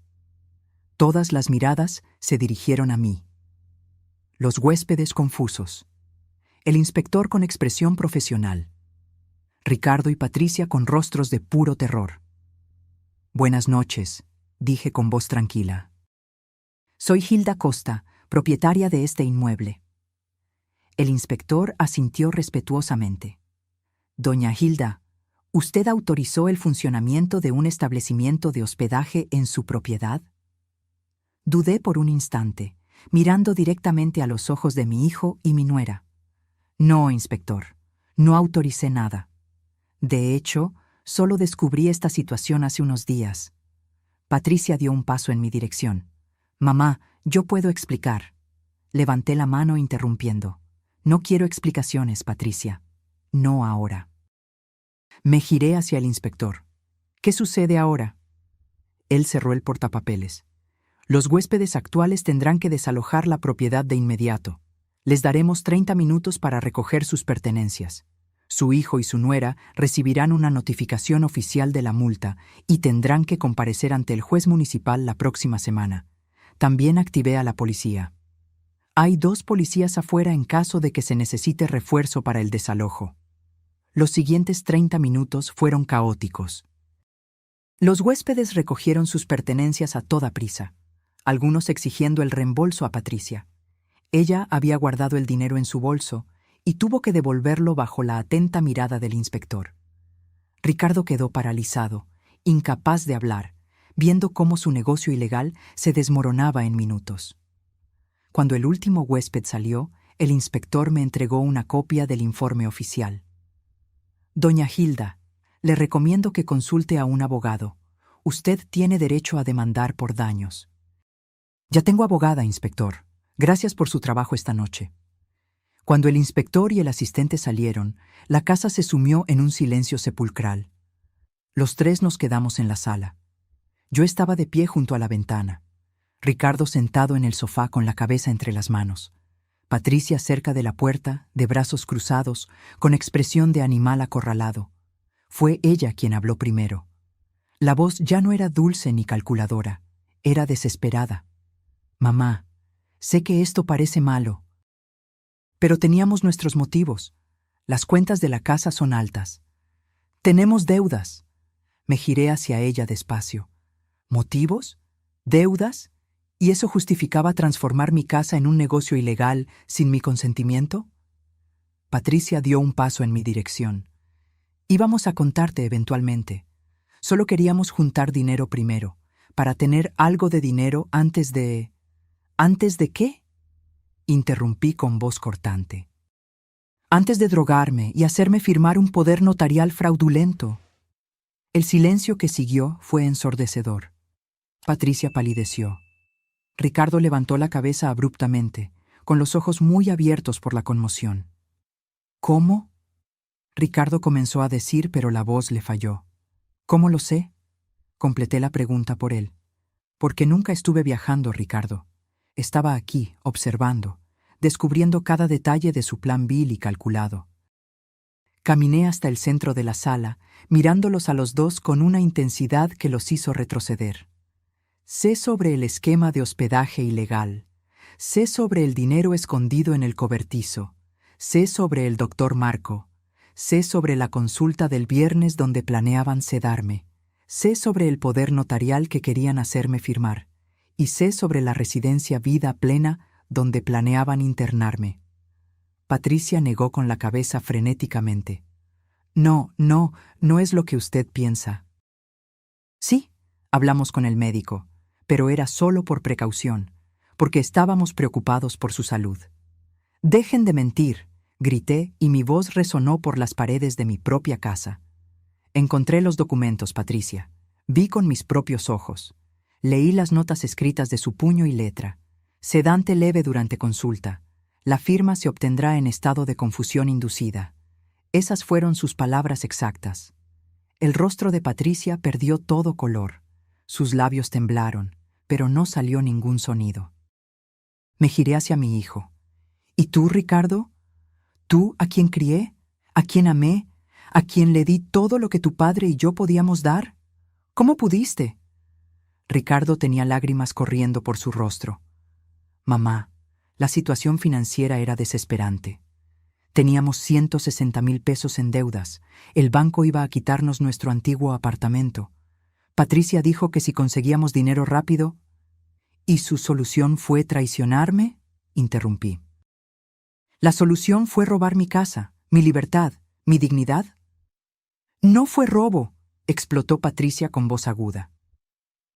Todas las miradas se dirigieron a mí. Los huéspedes confusos. El inspector con expresión profesional. Ricardo y Patricia con rostros de puro terror. Buenas noches, dije con voz tranquila. Soy Hilda Costa, propietaria de este inmueble. El inspector asintió respetuosamente. Doña Hilda, ¿usted autorizó el funcionamiento de un establecimiento de hospedaje en su propiedad? Dudé por un instante, mirando directamente a los ojos de mi hijo y mi nuera. No, inspector, no autoricé nada. De hecho, solo descubrí esta situación hace unos días. Patricia dio un paso en mi dirección. Mamá, yo puedo explicar. Levanté la mano interrumpiendo. No quiero explicaciones, Patricia. No ahora. Me giré hacia el inspector. ¿Qué sucede ahora? Él cerró el portapapeles. Los huéspedes actuales tendrán que desalojar la propiedad de inmediato. Les daremos 30 minutos para recoger sus pertenencias. Su hijo y su nuera recibirán una notificación oficial de la multa y tendrán que comparecer ante el juez municipal la próxima semana. También activé a la policía. Hay 2 policías afuera en caso de que se necesite refuerzo para el desalojo. Los siguientes 30 minutos fueron caóticos. Los huéspedes recogieron sus pertenencias a toda prisa, algunos exigiendo el reembolso a Patricia. Ella había guardado el dinero en su bolso y tuvo que devolverlo bajo la atenta mirada del inspector. Ricardo quedó paralizado, incapaz de hablar, viendo cómo su negocio ilegal se desmoronaba en minutos. Cuando el último huésped salió, el inspector me entregó una copia del informe oficial. Doña Hilda, le recomiendo que consulte a un abogado. Usted tiene derecho a demandar por daños. Ya tengo abogada, inspector. Gracias por su trabajo esta noche. Cuando el inspector y el asistente salieron, la casa se sumió en un silencio sepulcral. Los 3 nos quedamos en la sala. Yo estaba de pie junto a la ventana. Ricardo sentado en el sofá con la cabeza entre las manos. Patricia cerca de la puerta, de brazos cruzados, con expresión de animal acorralado. Fue ella quien habló primero. La voz ya no era dulce ni calculadora, era desesperada. Mamá, sé que esto parece malo, pero teníamos nuestros motivos. Las cuentas de la casa son altas. Tenemos deudas. Me giré hacia ella despacio. ¿Motivos? ¿Deudas? ¿Y eso justificaba transformar mi casa en un negocio ilegal sin mi consentimiento? Patricia dio un paso en mi dirección. Íbamos a contarte eventualmente. Solo queríamos juntar dinero primero, para tener algo de dinero antes de... ¿Antes de qué? Interrumpí con voz cortante. Antes de drogarme y hacerme firmar un poder notarial fraudulento. El silencio que siguió fue ensordecedor. Patricia palideció. Ricardo levantó la cabeza abruptamente, con los ojos muy abiertos por la conmoción. ¿Cómo? Ricardo comenzó a decir, pero la voz le falló. ¿Cómo lo sé? Completé la pregunta por él. Porque nunca estuve viajando, Ricardo. Estaba aquí, observando, descubriendo cada detalle de su plan vil y calculado. Caminé hasta el centro de la sala, mirándolos a los 2 con una intensidad que los hizo retroceder. Sé sobre el esquema de hospedaje ilegal. Sé sobre el dinero escondido en el cobertizo. Sé sobre el doctor Marco. sé sobre la consulta del viernes donde planeaban sedarme, sé sobre el poder notarial que querían hacerme firmar, y sé sobre la residencia vida plena donde planeaban internarme. Patricia negó con la cabeza frenéticamente. No, no, no es lo que usted piensa. Sí, hablamos con el médico, pero era solo por precaución, porque estábamos preocupados por su salud. Dejen de mentir, grité y mi voz resonó por las paredes de mi propia casa. Encontré los documentos, Patricia. Vi con mis propios ojos. Leí las notas escritas de su puño y letra. Sedante leve durante consulta. La firma se obtendrá en estado de confusión inducida. Esas fueron sus palabras exactas. El rostro de Patricia perdió todo color. Sus labios temblaron, pero no salió ningún sonido. Me giré hacia mi hijo. ¿Y tú, Ricardo? ¿Tú, a quien crié? ¿A quien amé? ¿A quien le di todo lo que tu padre y yo podíamos dar? ¿Cómo pudiste? Ricardo tenía lágrimas corriendo por su rostro. Mamá, la situación financiera era desesperante. Teníamos 160,000 pesos en deudas. El banco iba a quitarnos nuestro antiguo apartamento. Patricia dijo que si conseguíamos dinero rápido... ¿Y su solución fue traicionarme? Interrumpí. La solución fue robar mi casa, mi libertad, mi dignidad. No fue robo, explotó Patricia con voz aguda.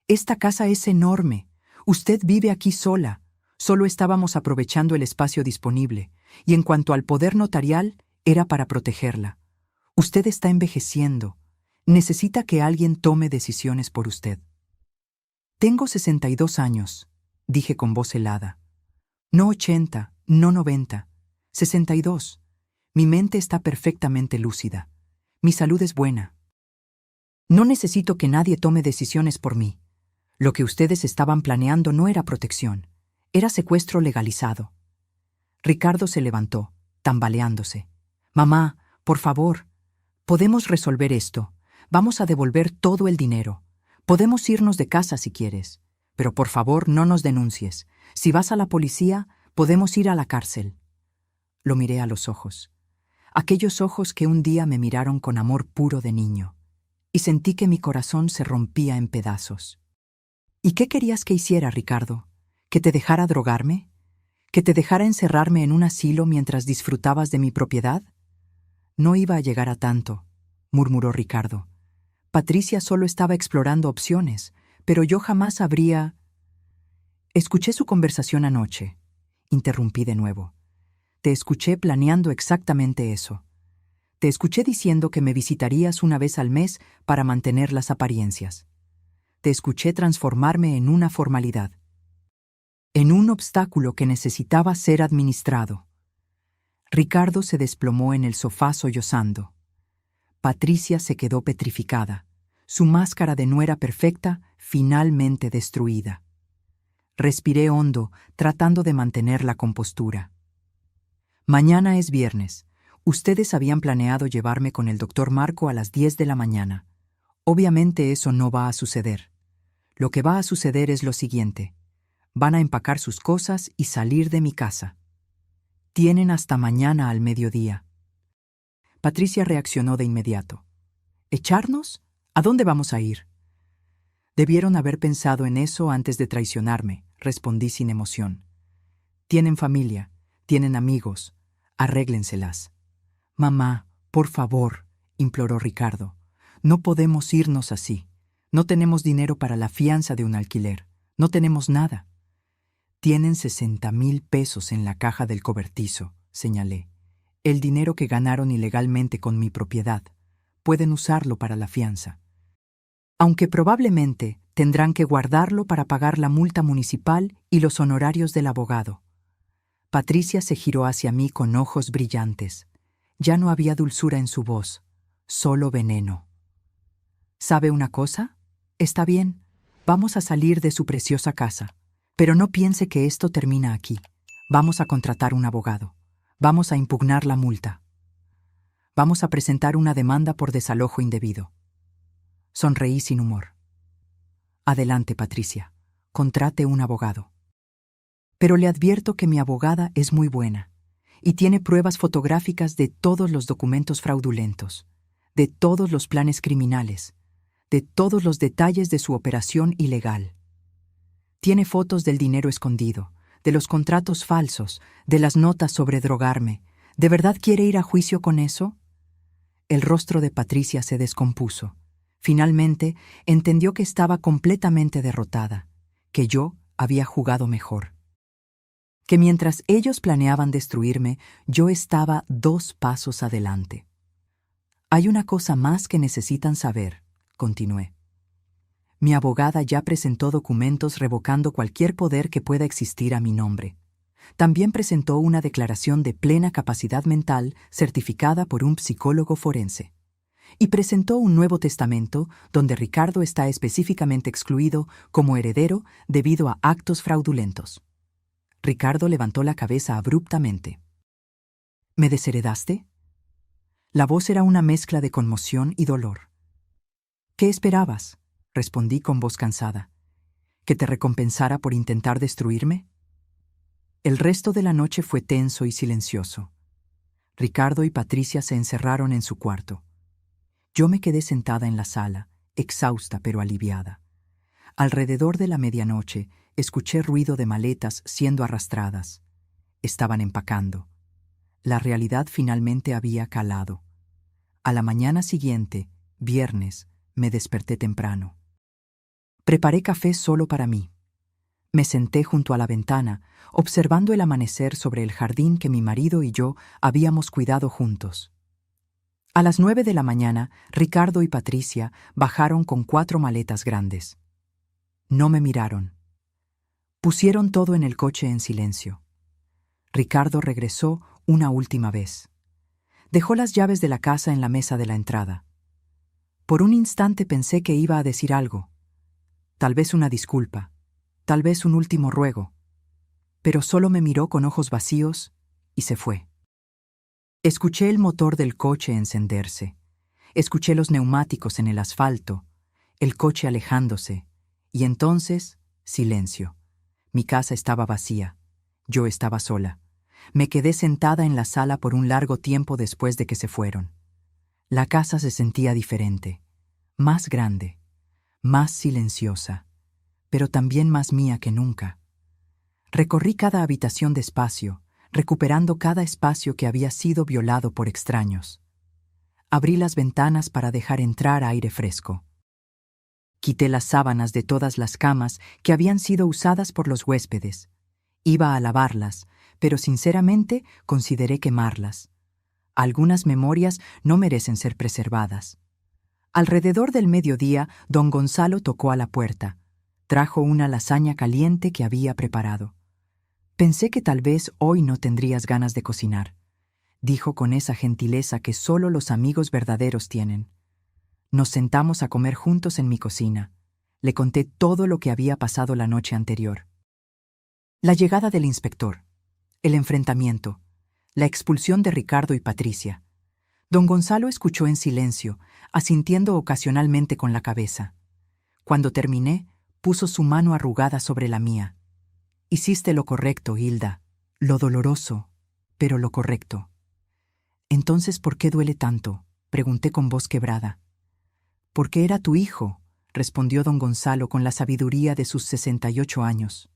Esta casa es enorme. Usted vive aquí sola. Solo estábamos aprovechando el espacio disponible, y en cuanto al poder notarial, era para protegerla. Usted está envejeciendo. Necesita que alguien tome decisiones por usted. Tengo 62 años, dije con voz helada. No 80, no 90, 62. Mi mente está perfectamente lúcida. Mi salud es buena. No necesito que nadie tome decisiones por mí. Lo que ustedes estaban planeando no era protección, era secuestro legalizado. Ricardo se levantó, tambaleándose. Mamá, por favor, podemos resolver esto. Vamos a devolver todo el dinero. Podemos irnos de casa si quieres, pero por favor no nos denuncies. Si vas a la policía, podemos ir a la cárcel. Lo miré a los ojos. Aquellos ojos que un día me miraron con amor puro de niño, y sentí que mi corazón se rompía en pedazos. ¿Y qué querías que hiciera, Ricardo? ¿Que te dejara drogarme? ¿Que te dejara encerrarme en un asilo mientras disfrutabas de mi propiedad? No iba a llegar a tanto, murmuró Ricardo. Patricia solo estaba explorando opciones, pero yo jamás habría... Escuché su conversación anoche. Interrumpí de nuevo. Te escuché planeando exactamente eso. Te escuché diciendo que me visitarías una vez al mes para mantener las apariencias. Te escuché transformarme en una formalidad, en un obstáculo que necesitaba ser administrado. Ricardo se desplomó en el sofá sollozando. Patricia se quedó petrificada, su máscara de nuera perfecta finalmente destruida. Respiré hondo, tratando de mantener la compostura. Mañana es viernes. Ustedes habían planeado llevarme con el doctor Marco a las 10 de la mañana. Obviamente eso no va a suceder. Lo que va a suceder es lo siguiente. Van a empacar sus cosas y salir de mi casa. Tienen hasta mañana al mediodía. Patricia reaccionó de inmediato. ¿Echarnos? ¿A dónde vamos a ir? Debieron haber pensado en eso antes de traicionarme, respondí sin emoción. Tienen familia, tienen amigos, arréglenselas. Mamá, por favor, imploró Ricardo. No podemos irnos así. No tenemos dinero para la fianza de un alquiler. No tenemos nada. Tienen 60,000 pesos en la caja del cobertizo, señalé. El dinero que ganaron ilegalmente con mi propiedad. Pueden usarlo para la fianza. Aunque probablemente tendrán que guardarlo para pagar la multa municipal y los honorarios del abogado. Patricia se giró hacia mí con ojos brillantes. Ya no había dulzura en su voz, solo veneno. ¿Sabe una cosa? Está bien, vamos a salir de su preciosa casa. Pero no piense que esto termina aquí. Vamos a contratar un abogado. Vamos a impugnar la multa. Vamos a presentar una demanda por desalojo indebido. Sonreí sin humor. Adelante, Patricia. Contrate un abogado. Pero le advierto que mi abogada es muy buena, y tiene pruebas fotográficas de todos los documentos fraudulentos, de todos los planes criminales, de todos los detalles de su operación ilegal. Tiene fotos del dinero escondido, de los contratos falsos, de las notas sobre drogarme. ¿De verdad quiere ir a juicio con eso? El rostro de Patricia se descompuso. Finalmente, entendió que estaba completamente derrotada, que yo había jugado mejor. Que mientras ellos planeaban destruirme, yo estaba 2 pasos adelante. Hay una cosa más que necesitan saber, continué. Mi abogada ya presentó documentos revocando cualquier poder que pueda existir a mi nombre. También presentó una declaración de plena capacidad mental certificada por un psicólogo forense. Y presentó un nuevo testamento donde Ricardo está específicamente excluido como heredero debido a actos fraudulentos. Ricardo levantó la cabeza abruptamente. ¿Me desheredaste? La voz era una mezcla de conmoción y dolor. ¿Qué esperabas?, respondí con voz cansada. ¿Que te recompensara por intentar destruirme? El resto de la noche fue tenso y silencioso. Ricardo y Patricia se encerraron en su cuarto. Yo me quedé sentada en la sala, exhausta pero aliviada. Alrededor de la medianoche, escuché ruido de maletas siendo arrastradas. Estaban empacando. La realidad finalmente había calado. A la mañana siguiente, viernes, me desperté temprano. Preparé café solo para mí. Me senté junto a la ventana, observando el amanecer sobre el jardín que mi marido y yo habíamos cuidado juntos. A las 9 de la mañana, Ricardo y Patricia bajaron con 4 maletas grandes. No me miraron. Pusieron todo en el coche en silencio. Ricardo regresó una última vez. Dejó las llaves de la casa en la mesa de la entrada. Por un instante pensé que iba a decir algo. Tal vez una disculpa, tal vez un último ruego. Pero solo me miró con ojos vacíos y se fue. Escuché el motor del coche encenderse. Escuché los neumáticos en el asfalto, el coche alejándose, y entonces, silencio. Mi casa estaba vacía. Yo estaba sola. Me quedé sentada en la sala por un largo tiempo después de que se fueron. La casa se sentía diferente, más grande, más silenciosa, pero también más mía que nunca. Recorrí cada habitación despacio, recuperando cada espacio que había sido violado por extraños. Abrí las ventanas para dejar entrar aire fresco. Quité las sábanas de todas las camas que habían sido usadas por los huéspedes. Iba a lavarlas, pero sinceramente consideré quemarlas. Algunas memorias no merecen ser preservadas. Alrededor del mediodía, don Gonzalo tocó a la puerta. Trajo una lasaña caliente que había preparado. Pensé que tal vez hoy no tendrías ganas de cocinar, dijo con esa gentileza que solo los amigos verdaderos tienen. Nos sentamos a comer juntos en mi cocina. Le conté todo lo que había pasado la noche anterior. La llegada del inspector, el enfrentamiento, la expulsión de Ricardo y Patricia. Don Gonzalo escuchó en silencio, asintiendo ocasionalmente con la cabeza. Cuando terminé, puso su mano arrugada sobre la mía. Hiciste lo correcto, Hilda. Lo doloroso, pero lo correcto. Entonces, ¿por qué duele tanto?, pregunté con voz quebrada. Porque era tu hijo, respondió don Gonzalo con la sabiduría de sus 68 años.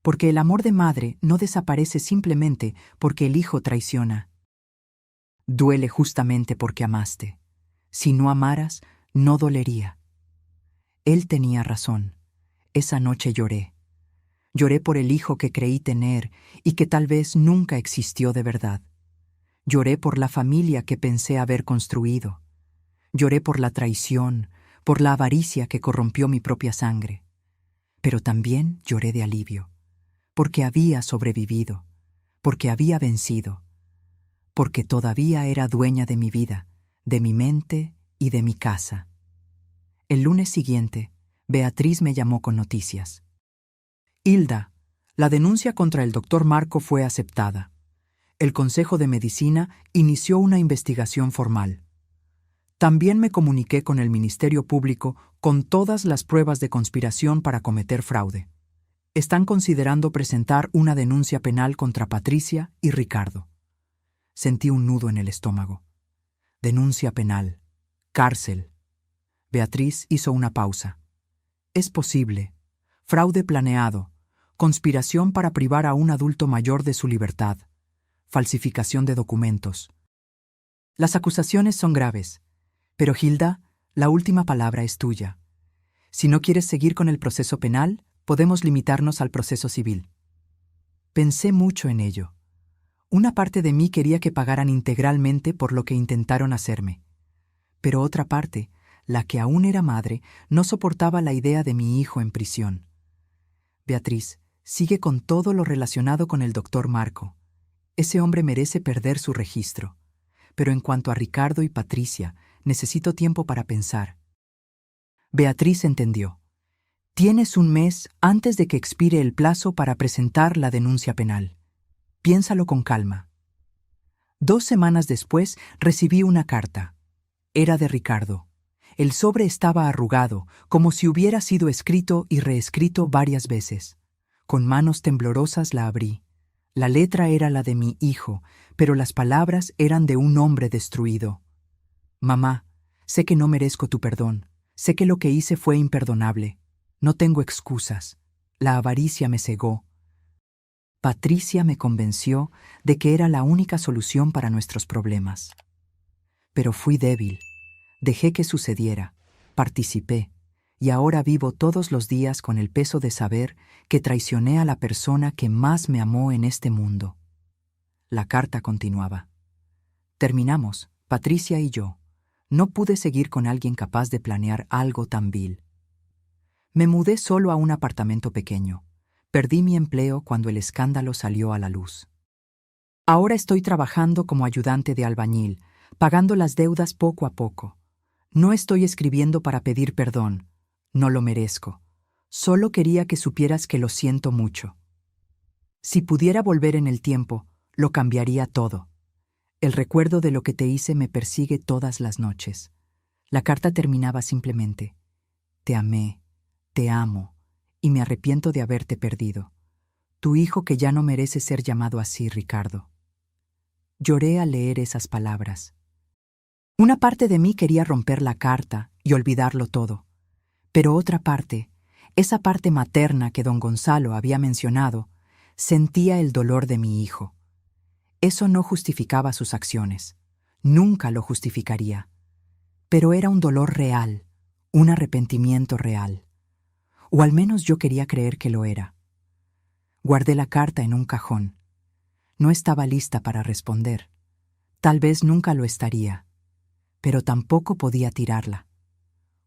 Porque el amor de madre no desaparece simplemente porque el hijo traiciona. Duele justamente porque amaste. Si no amaras, no dolería. Él tenía razón. Esa noche lloré. Lloré por el hijo que creí tener y que tal vez nunca existió de verdad. Lloré por la familia que pensé haber construido. Lloré por la traición, por la avaricia que corrompió mi propia sangre. Pero también lloré de alivio, porque había sobrevivido, porque había vencido, porque todavía era dueña de mi vida, de mi mente y de mi casa. El lunes siguiente, Beatriz me llamó con noticias. Hilda, la denuncia contra el doctor Marco fue aceptada. El Consejo de Medicina inició una investigación formal. También me comuniqué con el Ministerio Público con todas las pruebas de conspiración para cometer fraude. Están considerando presentar una denuncia penal contra Patricia y Ricardo. Sentí un nudo en el estómago. Denuncia penal. Cárcel. Beatriz hizo una pausa. Es posible. Fraude planeado. Conspiración para privar a un adulto mayor de su libertad. Falsificación de documentos. Las acusaciones son graves. Pero Hilda, la última palabra es tuya. Si no quieres seguir con el proceso penal, podemos limitarnos al proceso civil. Pensé mucho en ello. Una parte de mí quería que pagaran integralmente por lo que intentaron hacerme. Pero otra parte, la que aún era madre, no soportaba la idea de mi hijo en prisión. Beatriz, sigue con todo lo relacionado con el doctor Marco. Ese hombre merece perder su registro. Pero en cuanto a Ricardo y Patricia, necesito tiempo para pensar. Beatriz entendió. Tienes un mes antes de que expire el plazo para presentar la denuncia penal. Piénsalo con calma. 2 semanas después recibí una carta. Era de Ricardo. El sobre estaba arrugado, como si hubiera sido escrito y reescrito varias veces. Con manos temblorosas la abrí. La letra era la de mi hijo, pero las palabras eran de un hombre destruido. Mamá, sé que no merezco tu perdón. Sé que lo que hice fue imperdonable. No tengo excusas. La avaricia me cegó. Patricia me convenció de que era la única solución para nuestros problemas. Pero fui débil. Dejé que sucediera. Participé. Y ahora vivo todos los días con el peso de saber que traicioné a la persona que más me amó en este mundo. La carta continuaba. Terminamos, Patricia y yo. No pude seguir con alguien capaz de planear algo tan vil. Me mudé solo a un apartamento pequeño. Perdí mi empleo cuando el escándalo salió a la luz. Ahora estoy trabajando como ayudante de albañil, pagando las deudas poco a poco. No estoy escribiendo para pedir perdón. No lo merezco. Solo quería que supieras que lo siento mucho. Si pudiera volver en el tiempo, lo cambiaría todo. El recuerdo de lo que te hice me persigue todas las noches. La carta terminaba simplemente: te amé, te amo, y me arrepiento de haberte perdido. Tu hijo que ya no merece ser llamado así, Ricardo. Lloré al leer esas palabras. Una parte de mí quería romper la carta y olvidarlo todo. Pero otra parte, esa parte materna que don Gonzalo había mencionado, sentía el dolor de mi hijo. Eso no justificaba sus acciones. Nunca lo justificaría. Pero era un dolor real, un arrepentimiento real. O al menos yo quería creer que lo era. Guardé la carta en un cajón. No estaba lista para responder. Tal vez nunca lo estaría. Pero tampoco podía tirarla.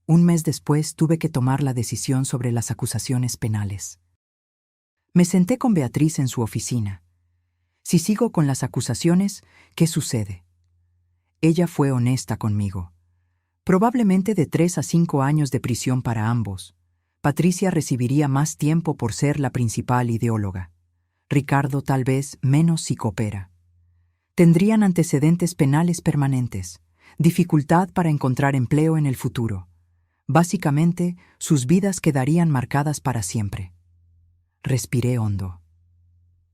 Un mes después tuve que tomar la decisión sobre las acusaciones penales. Me senté con Beatriz en su oficina. Si sigo con las acusaciones, ¿qué sucede? Ella fue honesta conmigo. Probablemente de 3 a 5 años de prisión para ambos. Patricia recibiría más tiempo por ser la principal ideóloga. Ricardo tal vez menos si coopera. Tendrían antecedentes penales permanentes, dificultad para encontrar empleo en el futuro. Básicamente, sus vidas quedarían marcadas para siempre. Respiré hondo.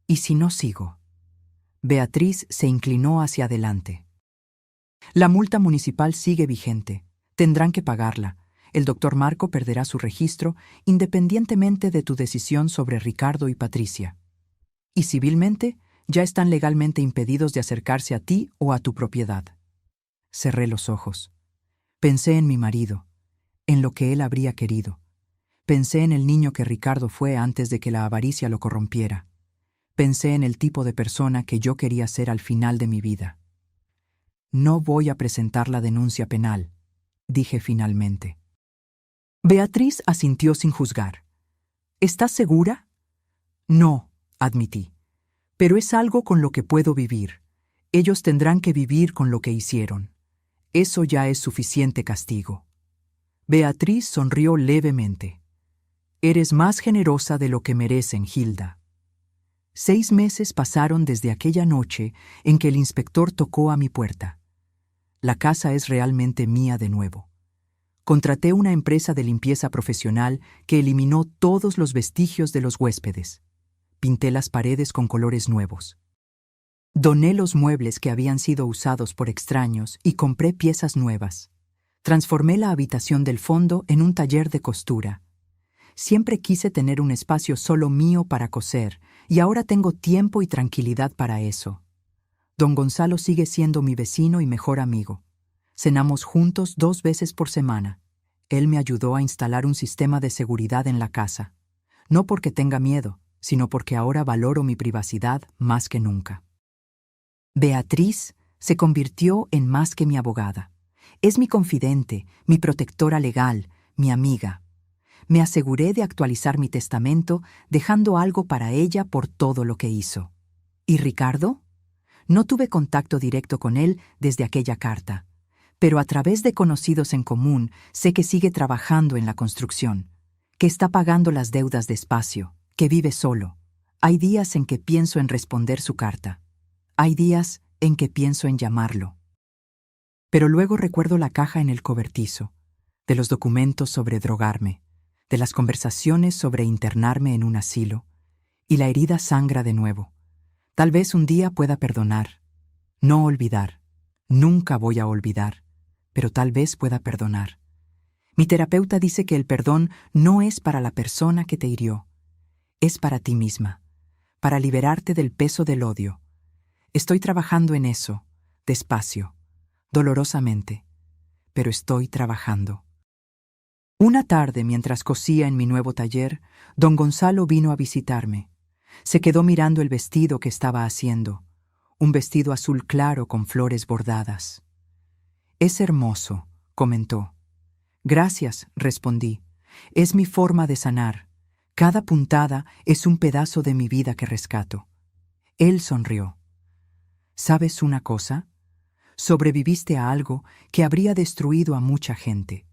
¿Y si no sigo? Beatriz se inclinó hacia adelante. La multa municipal sigue vigente. Tendrán que pagarla. El doctor Marco perderá su registro independientemente de tu decisión sobre Ricardo y Patricia. Y civilmente, ya están legalmente impedidos de acercarse a ti o a tu propiedad. Cerré los ojos. Pensé en mi marido, en lo que él habría querido. Pensé en el niño que Ricardo fue antes de que la avaricia lo corrompiera. Pensé en el tipo de persona que yo quería ser al final de mi vida. No voy a presentar la denuncia penal, dije finalmente. Beatriz asintió sin juzgar. ¿Estás segura? No, admití. Pero es algo con lo que puedo vivir. Ellos tendrán que vivir con lo que hicieron. Eso ya es suficiente castigo. Beatriz sonrió levemente. Eres más generosa de lo que merecen, Hilda. 6 meses pasaron desde aquella noche en que el inspector tocó a mi puerta. La casa es realmente mía de nuevo. Contraté una empresa de limpieza profesional que eliminó todos los vestigios de los huéspedes. Pinté las paredes con colores nuevos. Doné los muebles que habían sido usados por extraños y compré piezas nuevas. Transformé la habitación del fondo en un taller de costura. Siempre quise tener un espacio solo mío para coser, y ahora tengo tiempo y tranquilidad para eso. Don Gonzalo sigue siendo mi vecino y mejor amigo. Cenamos juntos 2 veces por semana. Él me ayudó a instalar un sistema de seguridad en la casa. No porque tenga miedo, sino porque ahora valoro mi privacidad más que nunca. Beatriz se convirtió en más que mi abogada. Es mi confidente, mi protectora legal, mi amiga. Me aseguré de actualizar mi testamento, dejando algo para ella por todo lo que hizo. ¿Y Ricardo? No tuve contacto directo con él desde aquella carta, pero a través de conocidos en común sé que sigue trabajando en la construcción, que está pagando las deudas despacio, que vive solo. Hay días en que pienso en responder su carta. Hay días en que pienso en llamarlo. Pero luego recuerdo la caja en el cobertizo, de los documentos sobre drogarme, de las conversaciones sobre internarme en un asilo, y la herida sangra de nuevo. Tal vez un día pueda perdonar, no olvidar. Nunca voy a olvidar, pero tal vez pueda perdonar. Mi terapeuta dice que el perdón no es para la persona que te hirió, es para ti misma, para liberarte del peso del odio. Estoy trabajando en eso, despacio, dolorosamente, pero estoy trabajando. Una tarde, mientras cosía en mi nuevo taller, don Gonzalo vino a visitarme. Se quedó mirando el vestido que estaba haciendo, un vestido azul claro con flores bordadas. «Es hermoso», comentó. «Gracias», respondí. «Es mi forma de sanar. Cada puntada es un pedazo de mi vida que rescato». Él sonrió. «¿Sabes una cosa? Sobreviviste a algo que habría destruido a mucha gente.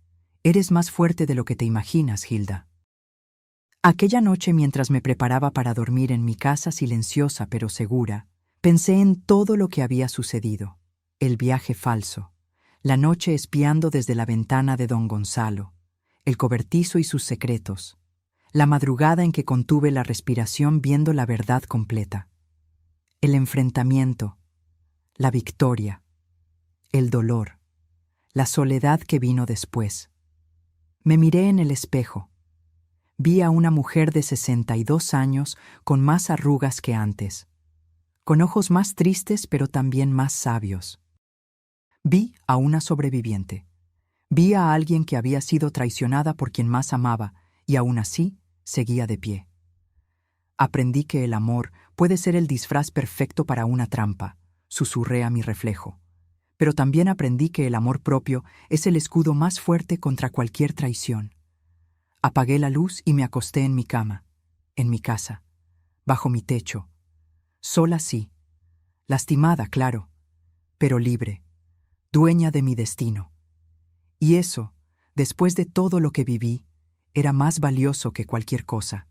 Eres más fuerte de lo que te imaginas, Hilda». Aquella noche, mientras me preparaba para dormir en mi casa silenciosa pero segura, pensé en todo lo que había sucedido. El viaje falso, la noche espiando desde la ventana de don Gonzalo, el cobertizo y sus secretos, la madrugada en que contuve la respiración viendo la verdad completa, el enfrentamiento, la victoria, el dolor, la soledad que vino después. Me miré en el espejo. Vi a una mujer de 62 años con más arrugas que antes, con ojos más tristes pero también más sabios. Vi a una sobreviviente. Vi a alguien que había sido traicionada por quien más amaba y aún así seguía de pie. Aprendí que el amor puede ser el disfraz perfecto para una trampa, susurré a mi reflejo. Pero también aprendí que el amor propio es el escudo más fuerte contra cualquier traición. Apagué la luz y me acosté en mi cama, en mi casa, bajo mi techo. Sola sí, lastimada, claro, pero libre, dueña de mi destino. Y eso, después de todo lo que viví, era más valioso que cualquier cosa.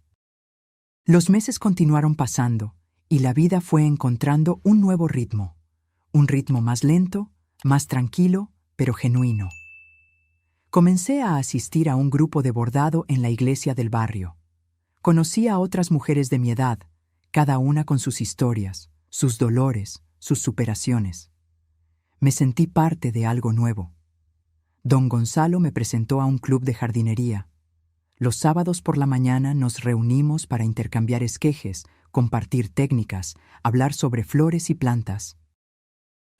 Los meses continuaron pasando y la vida fue encontrando un nuevo ritmo, un ritmo más lento, más tranquilo, pero genuino. Comencé a asistir a un grupo de bordado en la iglesia del barrio. Conocí a otras mujeres de mi edad, cada una con sus historias, sus dolores, sus superaciones. Me sentí parte de algo nuevo. Don Gonzalo me presentó a un club de jardinería. Los sábados por la mañana nos reunimos para intercambiar esquejes, compartir técnicas, hablar sobre flores y plantas.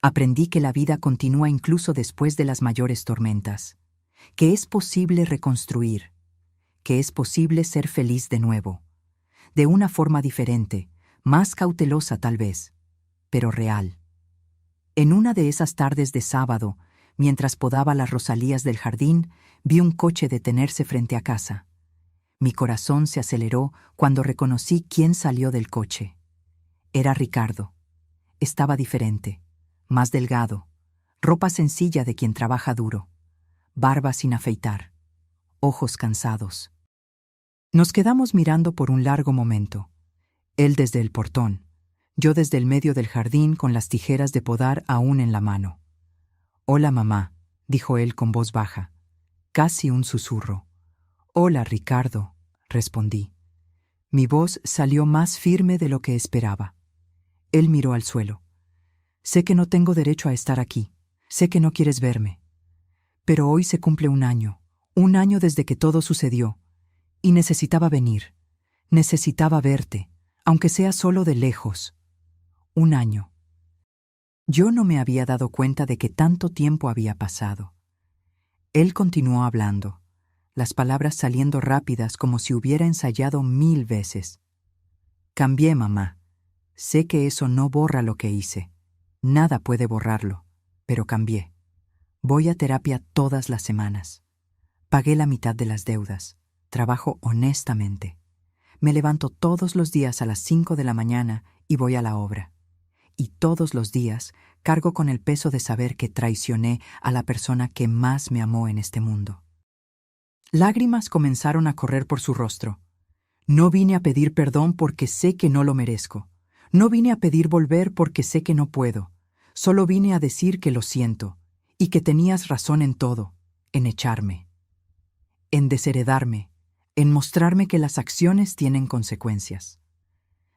Aprendí que la vida continúa incluso después de las mayores tormentas, que es posible reconstruir, que es posible ser feliz de nuevo, de una forma diferente, más cautelosa tal vez, pero real. En una de esas tardes de sábado, mientras podaba las rosalías del jardín, vi un coche detenerse frente a casa. Mi corazón se aceleró cuando reconocí quién salió del coche. Era Ricardo. Estaba diferente, más delgado, ropa sencilla de quien trabaja duro, barba sin afeitar, ojos cansados. Nos quedamos mirando por un largo momento, él desde el portón, yo desde el medio del jardín con las tijeras de podar aún en la mano. «Hola, mamá», dijo él con voz baja, casi un susurro. «Hola, Ricardo», respondí. Mi voz salió más firme de lo que esperaba. Él miró al suelo. Sé que no tengo derecho a estar aquí. Sé que no quieres verme. Pero hoy se cumple un año desde que todo sucedió. Y necesitaba venir. Necesitaba verte, aunque sea solo de lejos. Un año. Yo no me había dado cuenta de que tanto tiempo había pasado. Él continuó hablando, las palabras saliendo rápidas como si hubiera ensayado 1000 veces. Cambié, mamá. Sé que eso no borra lo que hice. Nada puede borrarlo, pero cambié. Voy a terapia todas las semanas. Pagué la mitad de las deudas. Trabajo honestamente. Me levanto todos los días a las 5 de la mañana y voy a la obra. Y todos los días cargo con el peso de saber que traicioné a la persona que más me amó en este mundo. Lágrimas comenzaron a correr por su rostro. No vine a pedir perdón porque sé que no lo merezco. No vine a pedir volver porque sé que no puedo. Solo vine a decir que lo siento y que tenías razón en todo, en echarme, en desheredarme, en mostrarme que las acciones tienen consecuencias.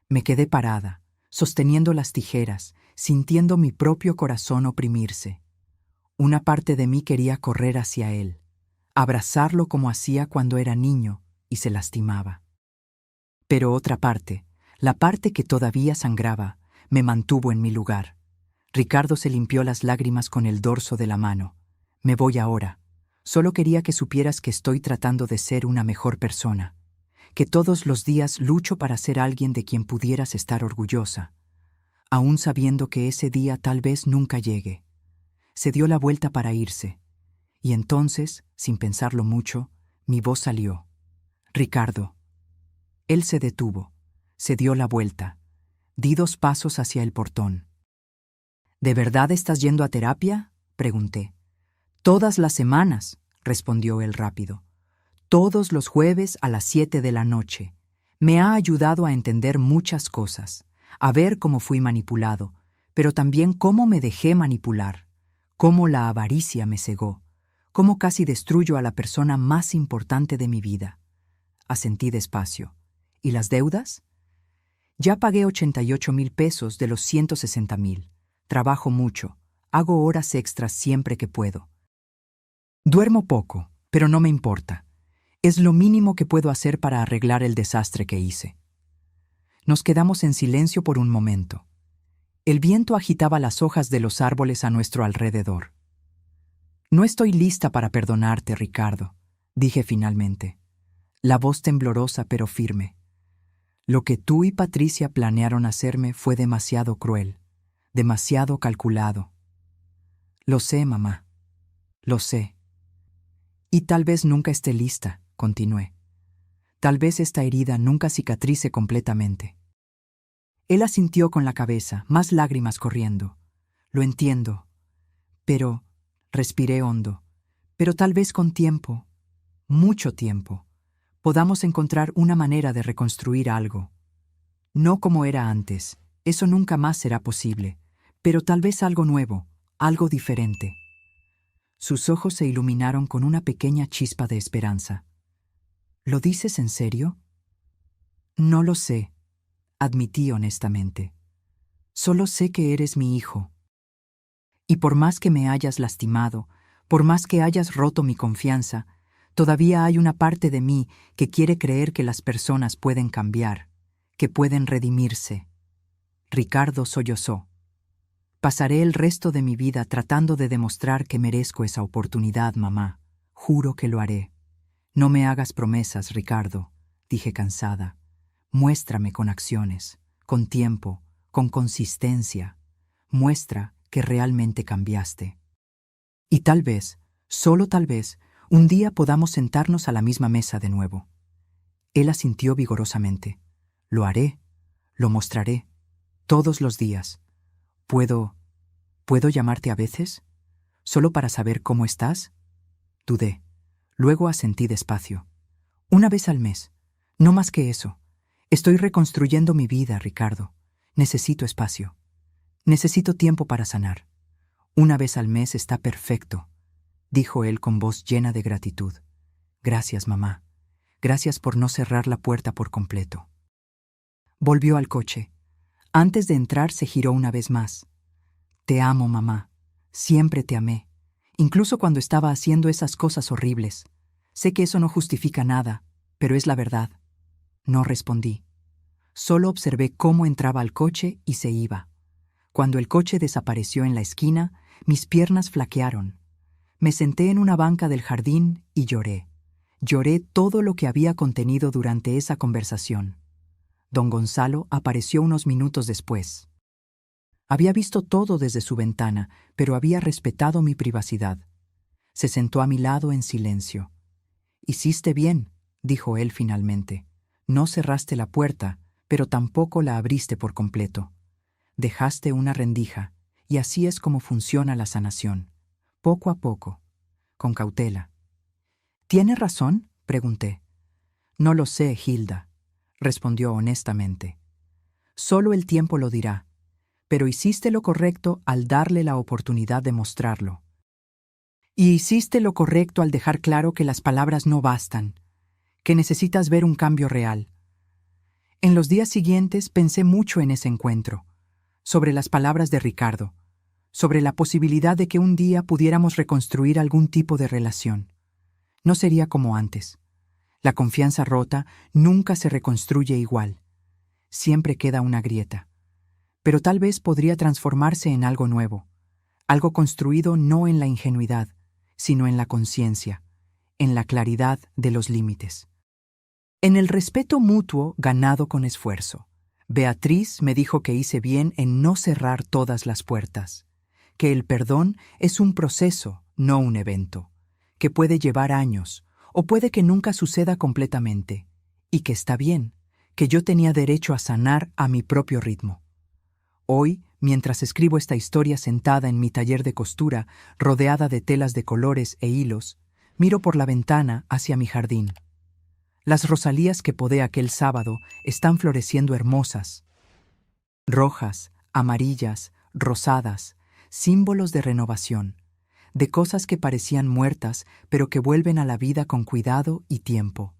Me quedé parada, sosteniendo las tijeras, sintiendo mi propio corazón oprimirse. Una parte de mí quería correr hacia él, abrazarlo como hacía cuando era niño y se lastimaba. Pero otra parte, la parte que todavía sangraba, me mantuvo en mi lugar. Ricardo se limpió las lágrimas con el dorso de la mano. Me voy ahora. Solo quería que supieras que estoy tratando de ser una mejor persona, que todos los días lucho para ser alguien de quien pudieras estar orgullosa, aún sabiendo que ese día tal vez nunca llegue. Se dio la vuelta para irse, y entonces, sin pensarlo mucho, mi voz salió. Ricardo. Él se detuvo, se dio la vuelta. Di 2 pasos hacia el portón. ¿De verdad estás yendo a terapia?, pregunté. Todas las semanas, respondió él rápido. Todos los jueves a las 7 de la noche. Me ha ayudado a entender muchas cosas, a ver cómo fui manipulado, pero también cómo me dejé manipular, cómo la avaricia me cegó, cómo casi destruyo a la persona más importante de mi vida. Asentí despacio. ¿Y las deudas? Ya pagué 88,000 pesos de los 160,000. Trabajo mucho, hago horas extras siempre que puedo. Duermo poco, pero no me importa. Es lo mínimo que puedo hacer para arreglar el desastre que hice. Nos quedamos en silencio por un momento. El viento agitaba las hojas de los árboles a nuestro alrededor. No estoy lista para perdonarte, Ricardo, dije finalmente, la voz temblorosa pero firme. Lo que tú y Patricia planearon hacerme fue demasiado cruel, demasiado calculado. Lo sé, mamá. Lo sé. Y tal vez nunca esté lista, continué. Tal vez esta herida nunca cicatrice completamente. Él asintió con la cabeza, más lágrimas corriendo. Lo entiendo. Pero, respiré hondo, pero tal vez con tiempo, mucho tiempo, podamos encontrar una manera de reconstruir algo. No como era antes, eso nunca más será posible, pero tal vez algo nuevo, algo diferente. Sus ojos se iluminaron con una pequeña chispa de esperanza. ¿Lo dices en serio? No lo sé, admití honestamente. Solo sé que eres mi hijo. Y por más que me hayas lastimado, por más que hayas roto mi confianza, todavía hay una parte de mí que quiere creer que las personas pueden cambiar, que pueden redimirse. Ricardo sollozó. Pasaré el resto de mi vida tratando de demostrar que merezco esa oportunidad, mamá. Juro que lo haré. No me hagas promesas, Ricardo, dije cansada. Muéstrame con acciones, con tiempo, con consistencia. Muestra que realmente cambiaste. Y tal vez, solo tal vez, un día podamos sentarnos a la misma mesa de nuevo. Él asintió vigorosamente. Lo haré, lo mostraré, todos los días. ¿Puedo llamarte a veces? ¿Solo para saber cómo estás? Dudé. Luego asentí despacio. Una vez al mes. No más que eso. Estoy reconstruyendo mi vida, Ricardo. Necesito espacio. Necesito tiempo para sanar. Una vez al mes está perfecto, dijo él con voz llena de gratitud. Gracias, mamá. Gracias por no cerrar la puerta por completo. Volvió al coche. Antes de entrar se giró una vez más. Te amo, mamá. Siempre te amé. Incluso cuando estaba haciendo esas cosas horribles. Sé que eso no justifica nada, pero es la verdad. No respondí. Solo observé cómo entraba al coche y se iba. Cuando el coche desapareció en la esquina, mis piernas flaquearon. Me senté en una banca del jardín y lloré. Lloré todo lo que había contenido durante esa conversación. Don Gonzalo apareció unos minutos después. Había visto todo desde su ventana, pero había respetado mi privacidad. Se sentó a mi lado en silencio. «Hiciste bien», dijo él finalmente. «No cerraste la puerta, pero tampoco la abriste por completo. Dejaste una rendija, y así es como funciona la sanación. Poco a poco, con cautela». «¿Tiene razón?», pregunté. «No lo sé, Hilda», respondió honestamente. «Solo el tiempo lo dirá, pero hiciste lo correcto al darle la oportunidad de mostrarlo. Y hiciste lo correcto al dejar claro que las palabras no bastan, que necesitas ver un cambio real». En los días siguientes pensé mucho en ese encuentro, sobre las palabras de Ricardo, sobre la posibilidad de que un día pudiéramos reconstruir algún tipo de relación. No sería como antes. La confianza rota nunca se reconstruye igual. Siempre queda una grieta. Pero tal vez podría transformarse en algo nuevo, algo construido no en la ingenuidad, sino en la conciencia, en la claridad de los límites. En el respeto mutuo ganado con esfuerzo, Beatriz me dijo que hice bien en no cerrar todas las puertas, que el perdón es un proceso, no un evento, que puede llevar años, o puede que nunca suceda completamente, y que está bien, que yo tenía derecho a sanar a mi propio ritmo. Hoy, mientras escribo esta historia sentada en mi taller de costura, rodeada de telas de colores e hilos, miro por la ventana hacia mi jardín. Las rosalías que podé aquel sábado están floreciendo hermosas, rojas, amarillas, rosadas, símbolos de renovación, de cosas que parecían muertas, pero que vuelven a la vida con cuidado y tiempo.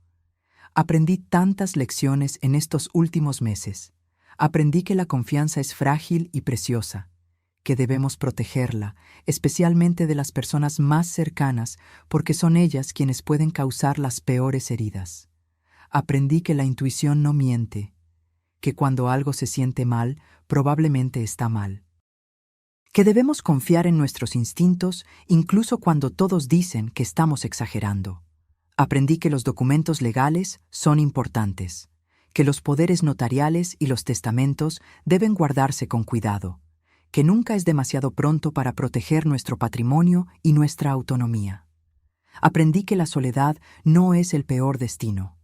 Aprendí tantas lecciones en estos últimos meses. Aprendí que la confianza es frágil y preciosa, que debemos protegerla, especialmente de las personas más cercanas, porque son ellas quienes pueden causar las peores heridas. Aprendí que la intuición no miente, que cuando algo se siente mal, probablemente está mal. Que debemos confiar en nuestros instintos incluso cuando todos dicen que estamos exagerando. Aprendí que los documentos legales son importantes, que los poderes notariales y los testamentos deben guardarse con cuidado, que nunca es demasiado pronto para proteger nuestro patrimonio y nuestra autonomía. Aprendí que la soledad no es el peor destino,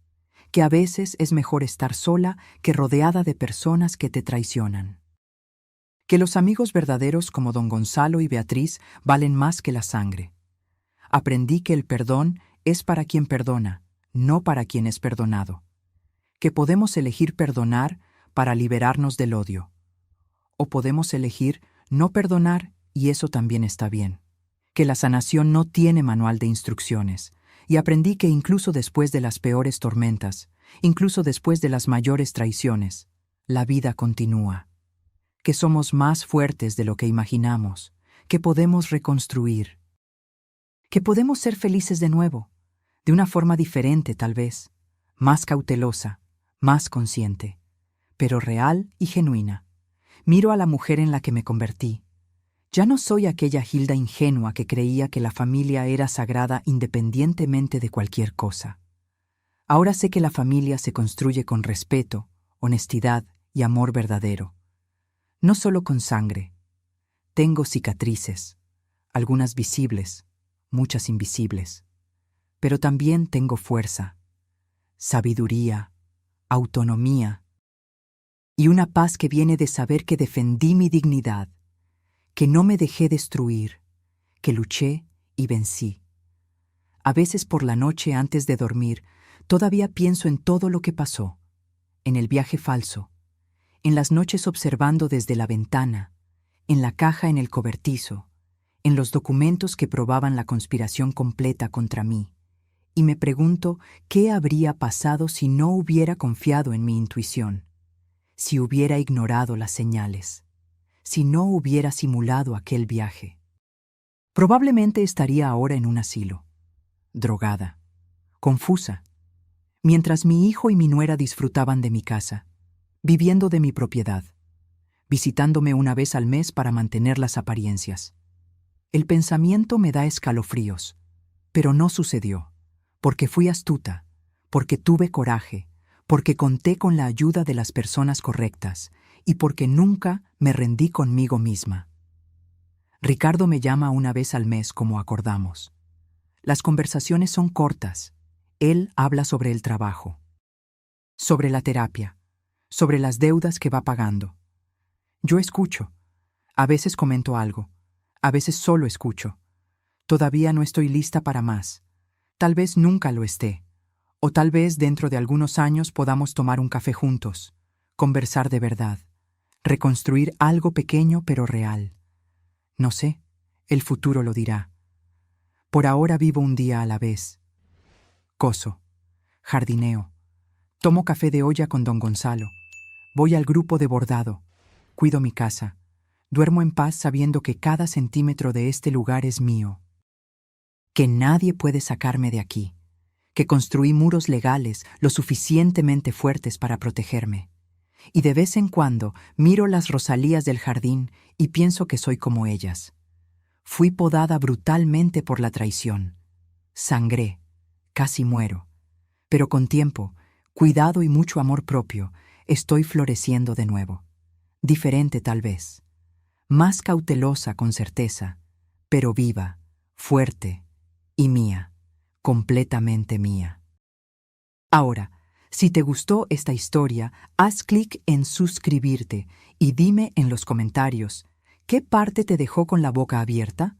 que a veces es mejor estar sola que rodeada de personas que te traicionan. Que los amigos verdaderos como don Gonzalo y Beatriz valen más que la sangre. Aprendí que el perdón es para quien perdona, no para quien es perdonado. Que podemos elegir perdonar para liberarnos del odio. O podemos elegir no perdonar y eso también está bien. Que la sanación no tiene manual de instrucciones. Y aprendí que incluso después de las peores tormentas, incluso después de las mayores traiciones, la vida continúa. Que somos más fuertes de lo que imaginamos, que podemos reconstruir. Que podemos ser felices de nuevo, de una forma diferente tal vez, más cautelosa, más consciente, pero real y genuina. Miro a la mujer en la que me convertí. Ya no soy aquella Hilda ingenua que creía que la familia era sagrada independientemente de cualquier cosa. Ahora sé que la familia se construye con respeto, honestidad y amor verdadero. No solo con sangre. Tengo cicatrices, algunas visibles, muchas invisibles. Pero también tengo fuerza, sabiduría, autonomía y una paz que viene de saber que defendí mi dignidad, que no me dejé destruir, que luché y vencí. A veces por la noche antes de dormir, todavía pienso en todo lo que pasó, en el viaje falso, en las noches observando desde la ventana, en la caja en el cobertizo, en los documentos que probaban la conspiración completa contra mí, y me pregunto qué habría pasado si no hubiera confiado en mi intuición, si hubiera ignorado las señales, si no hubiera simulado aquel viaje. Probablemente estaría ahora en un asilo, drogada, confusa, mientras mi hijo y mi nuera disfrutaban de mi casa, viviendo de mi propiedad, visitándome una vez al mes para mantener las apariencias. El pensamiento me da escalofríos, pero no sucedió, porque fui astuta, porque tuve coraje, porque conté con la ayuda de las personas correctas y porque nunca me rendí conmigo misma. Ricardo me llama una vez al mes como acordamos. Las conversaciones son cortas. Él habla sobre el trabajo, sobre la terapia, sobre las deudas que va pagando. Yo escucho. A veces comento algo. A veces solo escucho. Todavía no estoy lista para más. Tal vez nunca lo esté. O tal vez dentro de algunos años podamos tomar un café juntos, conversar de verdad, reconstruir algo pequeño pero real. No sé, el futuro lo dirá. Por ahora vivo un día a la vez. Coso, jardineo, tomo café de olla con don Gonzalo, voy al grupo de bordado, cuido mi casa, duermo en paz sabiendo que cada centímetro de este lugar es mío, que nadie puede sacarme de aquí, que construí muros legales lo suficientemente fuertes para protegerme. Y de vez en cuando miro las rosalías del jardín y pienso que soy como ellas. Fui podada brutalmente por la traición. Sangré, casi muero. Pero con tiempo, cuidado y mucho amor propio, estoy floreciendo de nuevo. Diferente tal vez. Más cautelosa con certeza, pero viva, fuerte y mía, completamente mía. Ahora, si te gustó esta historia, haz clic en suscribirte y dime en los comentarios, ¿qué parte te dejó con la boca abierta?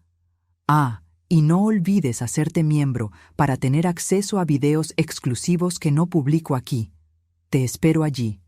Y no olvides hacerte miembro para tener acceso a videos exclusivos que no publico aquí. Te espero allí.